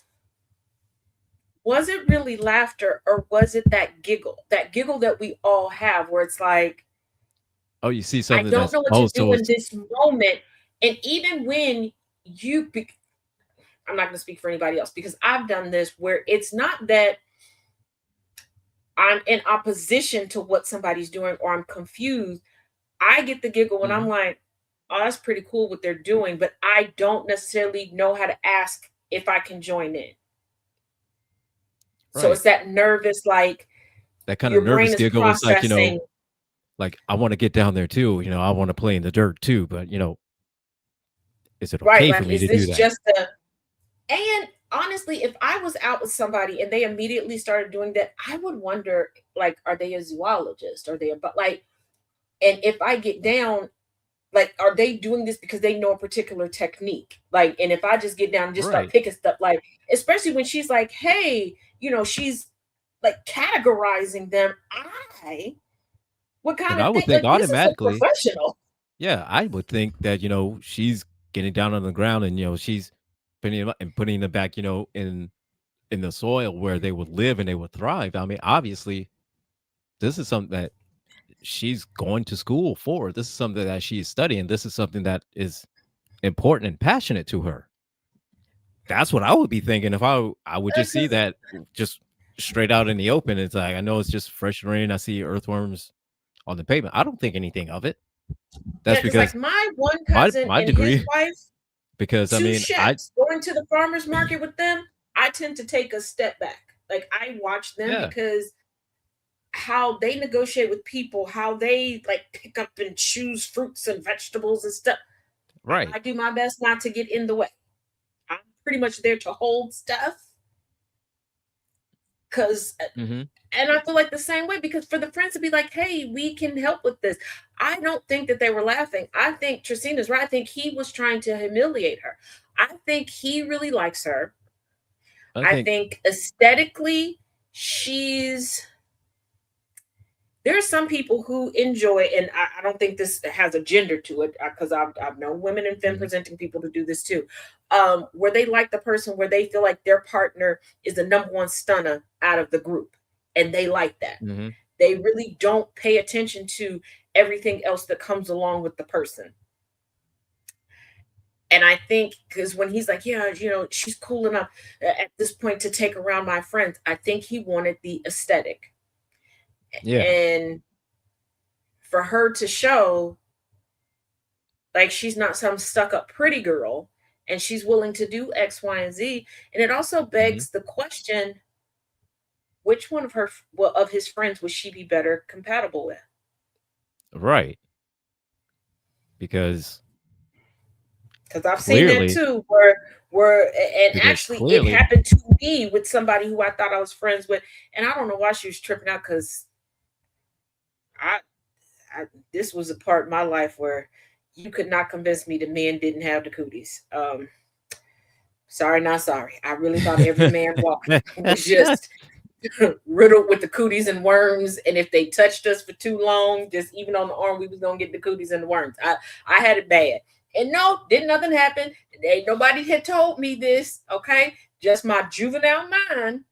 was it really laughter or was it that giggle that we all have where it's like Oh, you see I something don't that's know what to opposed do to in us. this moment. And even when you, I'm not going to speak for anybody else because I've done this where it's not that I'm in opposition to what somebody's doing or I'm confused. I get the giggle when I'm Mhm. like, oh, that's pretty cool what they're doing, but I don't necessarily know how to ask if I can join in. So Right. it's that nervous, like That kinda your brain nervous is giggle is like, processing. like, I wanna get down there too, I wanna play in the dirt too, but, is it Right, okay for like, me is to do this that? just a and honestly, if I was out with somebody and they immediately started doing that, I would wonder, like, are they a zoologist? Are they a but like, and if I get down, like, are they doing this because they know a particular technique? Like, and if I just get down and just start Right. picking stuff, like, especially when she's like, hey, she's like categorizing them, I what kind And I of would thing? think Like, this is a automatically, professional. yeah, I would think that, she's getting down on the ground and, she's putting them back, in the soil where they would live and they would thrive. I mean, obviously, this is something that she's going to school for. This is something that she's studying. This is something that is important and passionate to her. That's what I would be thinking if I would just see Because that just straight out in the open. It's like I know it's just fresh rain. I see earthworms on the pavement. I don't think anything of it. yeah, That's because like because my one my cousin my and his degree. wife, Because I two mean, I chefs, going to the farmers market with them, I tend to take a step back. Like I watch them yeah, because how they negotiate with people, how they like pick up and choose fruits and vegetables and stuff. right. I do my best not to get in the way. I'm pretty much there to hold stuff because Hmm. and I feel like the same way because for the friends to be like, hey, we can help with this. I don't think that they were laughing. I think Tracina's right. I think he was trying to humiliate her. I think he really likes her. I I think. think aesthetically, she's there are some people who enjoy, and I don't think this has a gender to it because I've known women and femme Mhm. presenting people to do this too, where they like the person where they feel like their partner is the number one stunner out of the group, and they like that. Mhm. They really don't pay attention to everything else that comes along with the person. And I think because when he's like, yeah, she's cool enough at this point to take around my friends, I think he wanted the aesthetic. Yeah. And for her to show like she's not some stuck up pretty girl and she's willing to do X, Y, and Z. And it also Mhm. begs the question, which one of her well, of his friends would she be better compatible with? Right. Because Because I've seen that clearly, too, where and because actually it clearly, happened to me with somebody who I thought I was friends with, and I don't know why she was tripping out because I, I this was a part of my life where you could not convince me the men didn't have the cooties. Sorry, not sorry. I really thought every man walking was just riddled with the cooties and worms. And if they touched us for too long, just even on the arm, we was gonna get the cooties and the worms. I had it bad. And no, didn't nothing happen. Ain't nobody had told me this. Okay. Just my juvenile mind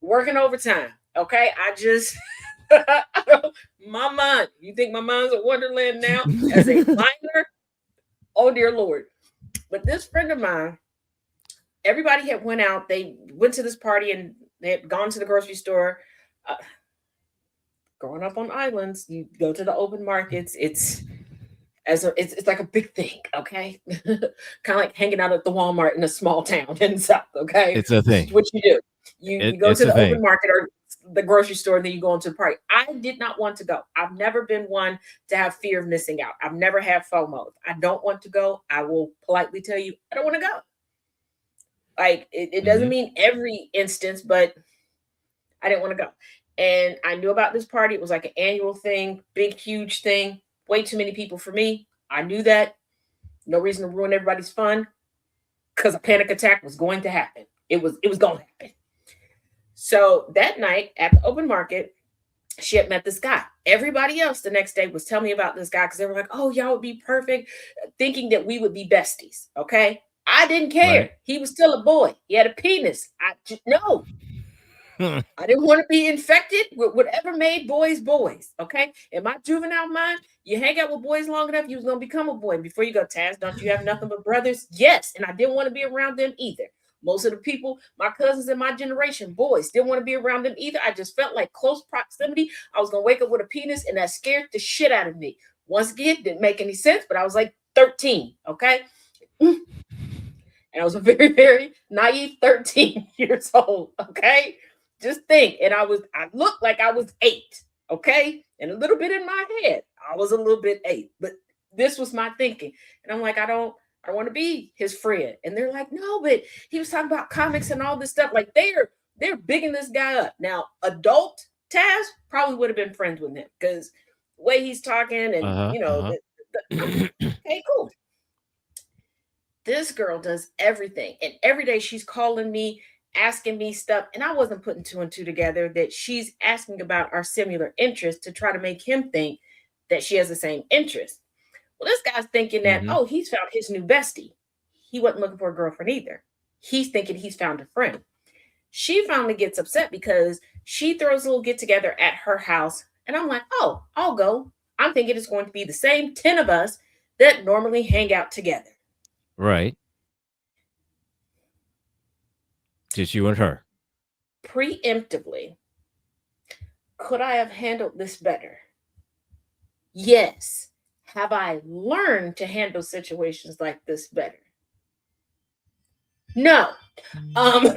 working overtime. Okay. I just my mind. You think my mind's a wonderland now as a minor? Oh dear Lord. But this friend of mine, everybody had went out. They went to this party and they had gone to the grocery store. Uh, Growing up on islands, you go to the open markets. It's like a big thing, okay? Kind of like hanging out at the Walmart in a small town in the South, okay? it's a This is thing. what you do. You go It's to a the open thing. market or the grocery store, and then you go into the party. I did not want to go. I've never been one to have fear of missing out. I've never had FOMO. If I don't want to go, I will politely tell you I don't want to go. Like it doesn't Mhm. mean every instance, but I didn't want to go. And I knew about this party. It was like an annual thing, big, huge thing. Way too many people for me. I knew that. No reason to ruin everybody's fun because a panic attack was going to happen. It was going to happen. So that night at the open market, she had met this guy. Everybody else the next day was telling me about this guy because they were like, "Oh, y'all would be perfect," thinking that we would be besties. Okay, I didn't Right. care. He was still a boy. He had a penis. No. I didn't want to be infected with whatever made boys boys. Okay. In my juvenile mind, you hang out with boys long enough, you was gonna become a boy. Before you go, Taz, don't you have nothing but brothers? Yes. And I didn't want to be around them either. Most of the people, my cousins in my generation, boys, didn't want to be around them either. I just felt like close proximity. I was gonna wake up with a penis, and that scared the shit out of me. Once again, didn't make any sense, but I was like 13. Okay. And I was a very, very naive 13 years old. Okay. Just think. And I looked like I was 8. Okay. And a little bit in my head, I was a little bit 8. But this was my thinking. And I'm like, I want to be his friend. And they're like, no, but he was talking about comics and all this stuff. Like they're bigging this guy up. Now, adult Taz probably would have been friends with him because the way he's talking and Uh-huh, okay, cool. This girl does everything. And every day she's calling me, asking me stuff. And I wasn't putting two and two together that she's asking about our similar interests to try to make him think that she has the same interest. Well, this guy's thinking that, mhm. oh, he's found his new bestie. He wasn't looking for a girlfriend either. He's thinking he's found a friend. She finally gets upset because she throws a little get together at her house. And I'm like, oh, I'll go. I'm thinking it's going to be the same 10 of us that normally hang out together. Right. Just you and her. Preemptively, could I have handled this better? Yes. Have I learned to handle situations like this better? No. Um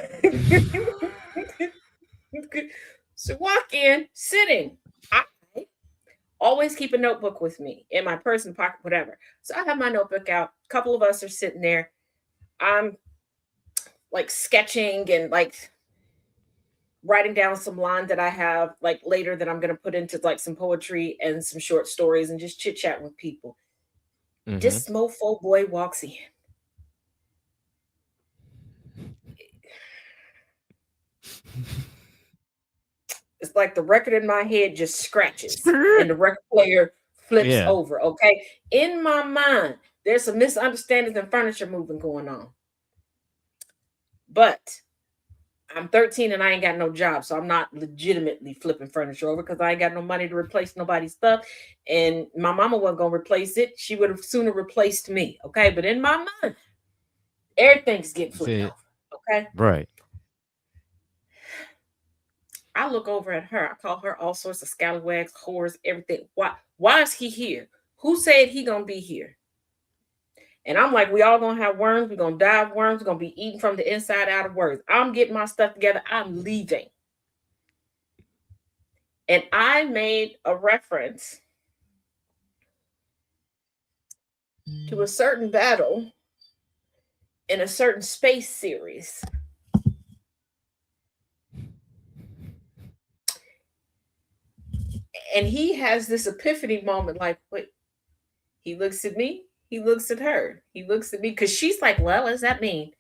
so walk in, sitting. I always keep a notebook with me in my purse and pocket, whatever. So I have my notebook out. A couple of us are sitting there. I'm like sketching and like writing down some lines that I have like later that I'm gonna put into like some poetry and some short stories and just chit chat with people. Mhm. This mofo boy walks in. It's like the record in my head just scratches and the record player flips Yeah. over. Okay. In my mind, there's some misunderstandings and furniture moving going on. But I'm 13 and I ain't got no job. So I'm not legitimately flipping furniture over because I ain't got no money to replace nobody's stuff. And my mama wasn't going to replace it. She would have sooner replaced me. Okay. But in my mind, everything's getting flipped See, over. Okay. right. I look over at her. I call her all sorts of scallywags, whores, everything. Why is he here? Who said he gonna be here? And I'm like, we all gonna have worms. We're gonna die of worms. We're gonna be eating from the inside out of worms. I'm getting my stuff together. I'm leaving. And I made a reference to a certain battle in a certain space series. And he has this epiphany moment like, wait, he looks at me, he looks at her, he looks at me because she's like, well, what does that mean?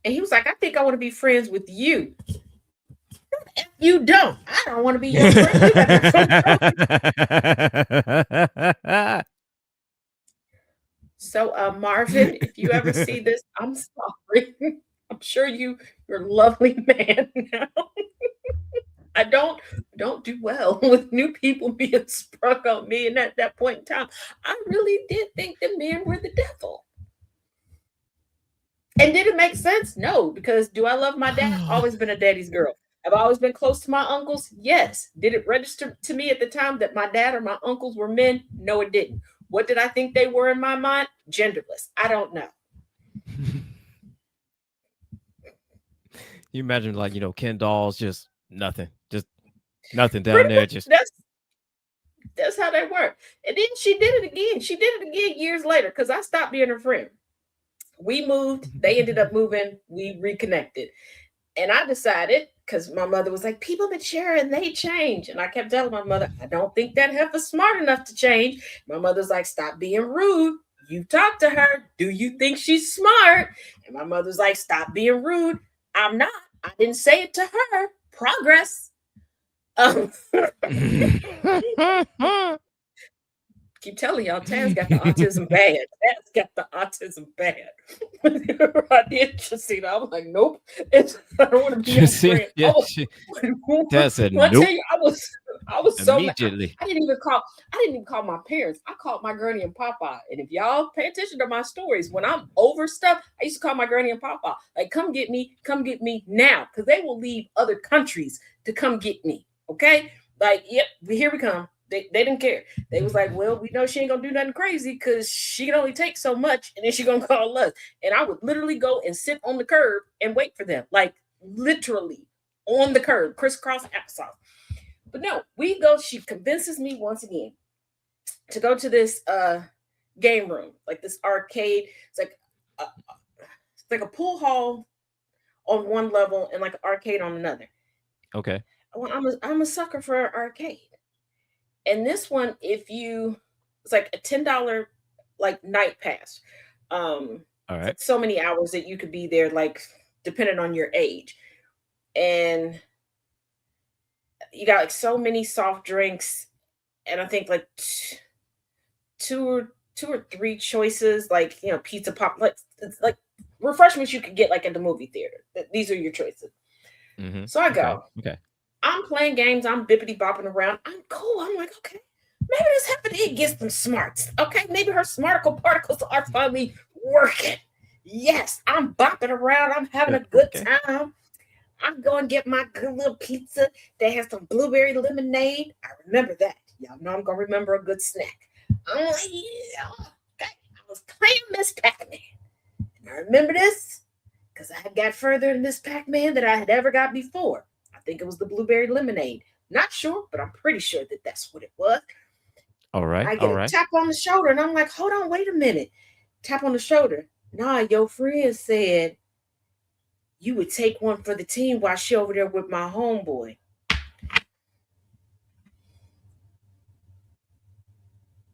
And he was like, I think I want to be friends with you. You don't. I don't want to be your friend. You got that. So, Marvin, if you ever see this, I'm sorry. I'm sure you're a lovely man now. I don't do well with new people being sprung on me. And at that point in time, I really did think the men were the devil. And did it make sense? No, because do I love my dad? Always been a daddy's girl. Have I always been close to my uncles? Yes. Did it register to me at the time that my dad or my uncles were men? No, it didn't. What did I think they were in my mind? Genderless. I don't know. You imagine, like, Ken dolls, just nothing down Pretty there, much just that's how they work. And then she did it again. She did it again years later because I stopped being her friend. We moved. They ended up moving. We reconnected. And I decided, because my mother was like, people mature and they change. And I kept telling my mother, I don't think that heifer's smart enough to change. My mother's like, stop being rude. You talk to her. Do you think she's smart? And my mother's like, stop being rude. I'm not. I didn't say it to her. Progress. Um, Keep telling y'all, Taz got the autism bad. Taz got the autism bad. I did Justina. I was like, nope. I don't want to be your See, friend. yeah, Dad said When I tell nope you, I was so mad. immediately. I didn't even call my parents. I called my granny and papa. And if y'all pay attention to my stories, when I'm over stuff, I used to call my granny and papa. Like, come get me now. Because they will leave other countries to come get me. Okay? Like, yep, here we come. They didn't care. They was like, well, we know she ain't gonna do nothing crazy because she can only take so much, and then she gonna call us. And I would literally go and sit on the curb and wait for them, like literally on the curb, crisscross applesauce. But no, we go. She convinces me once again to go to this game room, like this arcade. It's like a pool hall on one level and like an arcade on another. Okay. Well, I'm a sucker for arcade. And this one, it's like a $10 like night pass. All right. So many hours that you could be there, like depending on your age. And you got like so many soft drinks, and I think like two or three choices, like pizza, pop, like it's like refreshments you could get like at the movie theater. These are your choices. Mm-hmm. So I Okay. go. Okay. I'm playing games. I'm bippity bopping around. I'm cool. I'm like, okay, maybe this happened gets some smarts. Okay, maybe her smarticle particles are finally working. Yes, I'm bopping around. I'm having a good Okay. time. I'm going to get my good little pizza that has some blueberry lemonade. I remember that. Y'all know I'm going to remember a good snack. I'm like, yeah, okay. I was playing Miss Pac-Man. And I remember this because I had got further in Miss Pac-Man than I had ever got before. I think it was the blueberry lemonade. Not sure, but I'm pretty sure that that's what it was. All right. I All get a right. tap on the shoulder, and I'm like, hold on, wait a minute. Tap on the shoulder. Nah, your friend said you would take one for the team while she over there with my homeboy.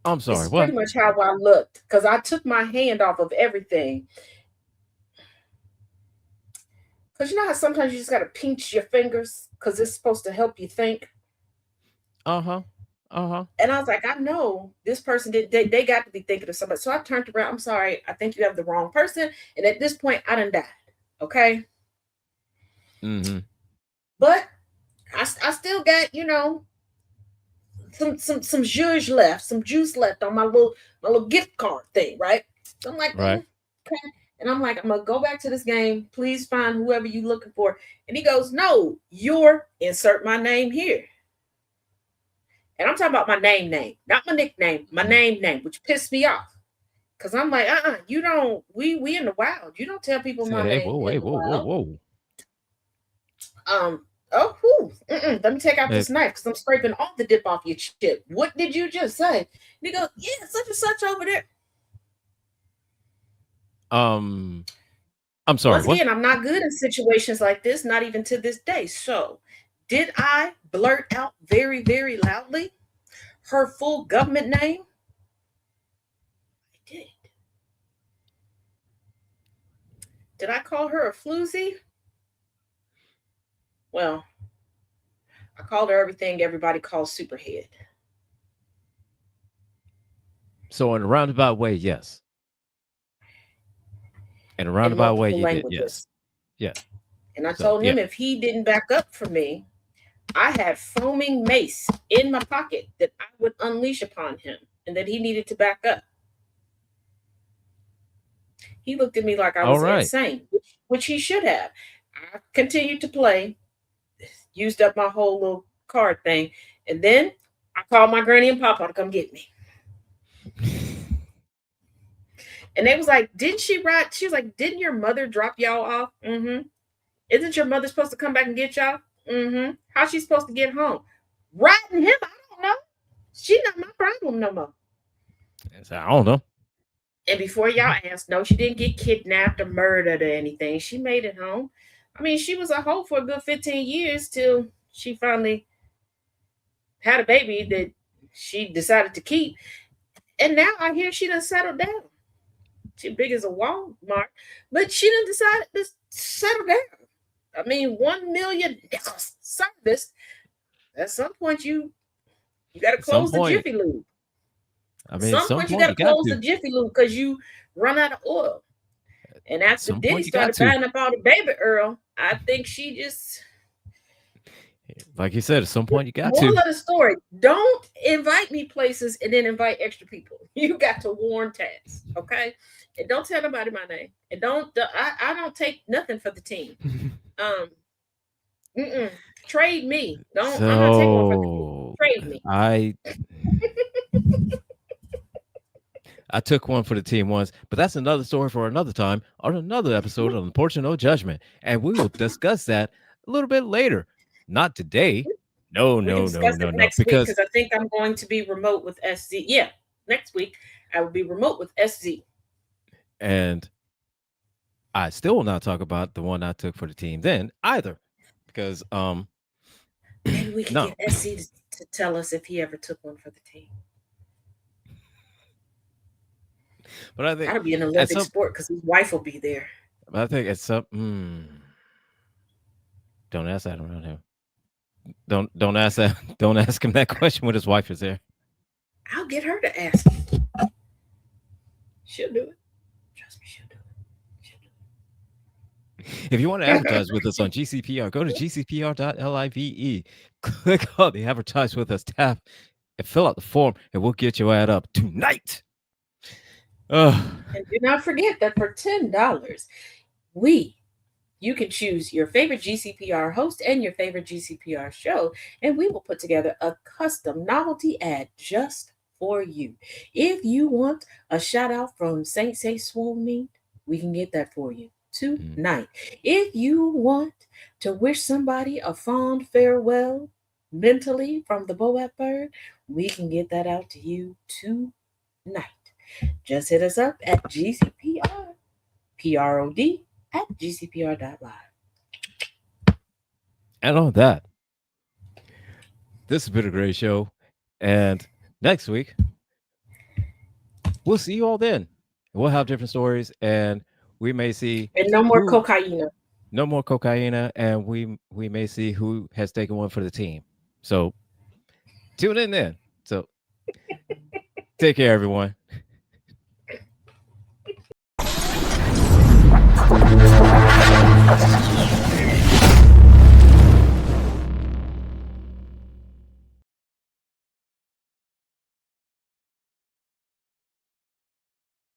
I'm This sorry. is pretty What? much how I looked because I took my hand off of everything. Because you know how sometimes you just got to pinch your fingers because it's supposed to help you think. Uh-huh. Uh-huh. And I was like, I know this person did. They got to be thinking of somebody. So I turned around. I'm sorry. I think you have the wrong person. And at this point, I done died. Okay. Mm-hmm. But I still got, some juice left, some juice left on my little gift card thing, right? So I'm like, Right. okay. And I'm like, I'm gonna go back to this game. Please find whoever you're looking for. And he goes, no, you're insert my name here. And I'm talking about my name, not my nickname, my name, which pissed me off. Cause I'm like, you don't. We in the wild. You don't tell people my Said, hey, name whoa, in hey, the whoa, whoa, wild. whoa. Oh, whew, let me take out Hey, this knife because I'm scraping all the dip off your chip. What did you just say? And he goes, yeah, such and such over there. um, I'm sorry. Once What? again, I'm not good in situations like this, not even to this day. So, did I blurt out very, very loudly her full government name? I did. Did I call her a floozy? Well, I called her everything everybody calls superhead. So in a roundabout way, yes. In a In roundabout way, multiple you did. Yes. languages. Yes. And I So told yeah. him if he didn't back up for me, I had foaming mace in my pocket that I would unleash upon him and that he needed to back up. He looked at me like I All was right. insane, which he should have. I continued to play, used up my whole little card thing, and then I called my granny and papa to come get me. And they was like, didn't she ride? She was like, didn't your mother drop y'all off? Mm-hmm. Isn't your mother supposed to come back and get y'all? Mm-hmm. How's she supposed to get home? Riding him? I don't know. She not my problem no more. I don't know. And before y'all ask, no, she didn't get kidnapped or murdered or anything. She made it home. I mean, she was a hoe for a good 15 years till she finally had a baby that she decided to keep. And now I hear she done settled down. She big as a Walmart, but she done decided to settle down. I mean, 1 million service. At some point, you got to At some close the point, Jiffy Lube. I At mean, at some some point, you point got you to got close the to. Jiffy Lube because you run out of oil. And At after some Diddy point you got started to. buying up all the baby Earl, I think she just. Like you said, at some point you got Moral to. of the story: don't invite me places and then invite extra people. You got to warn Taz, okay? And don't tell nobody my name. And don't. I don't take nothing for the team. Um, mm-mm. Trade me. Don't. I'm not taking one for the team. So Trade me. I took one for the team once, but that's another story for another time on another episode of the Porch No Judgment, and we will discuss that a little bit later. Not today. No, We can no, no, discuss no, it no. next week Because because I think I'm going to be remote with SZ. Yeah, next week I will be remote with SZ. and I still will not talk about the one I took for the team then either, because Maybe we could no. get SC to tell us if he ever took one for the team. But I think That'll be an at Olympic some, sport because his wife will be there. I think at some. Don't ask that around him. Don't ask that. Don't ask him that question when his wife is there. I'll get her to ask him. She'll do it. Trust me, she'll do it. She'll do If you want to it. advertise with us on GCPR, go to gcpr.live. Click on the advertise with us tab and fill out the form, and we'll get your ad up tonight. And do not forget that for $10, we you can choose your favorite GCPR host and your favorite GCPR show, and we will put together a custom novelty ad just for you. If you want a shout out from Saint Say Swoon Meat, we can get that for you tonight. If you want to wish somebody a fond farewell mentally from the Boat Bird, we can get that out to you tonight. Just hit us up at GCPR, PROD at GCPR.live. And on that, this has been a great show. And next week, we'll see you all then. We'll have different stories, and we may see And no more who cocaine. no more cocaine, and we may see who has taken one for the team. So tune in then. So take care, everyone.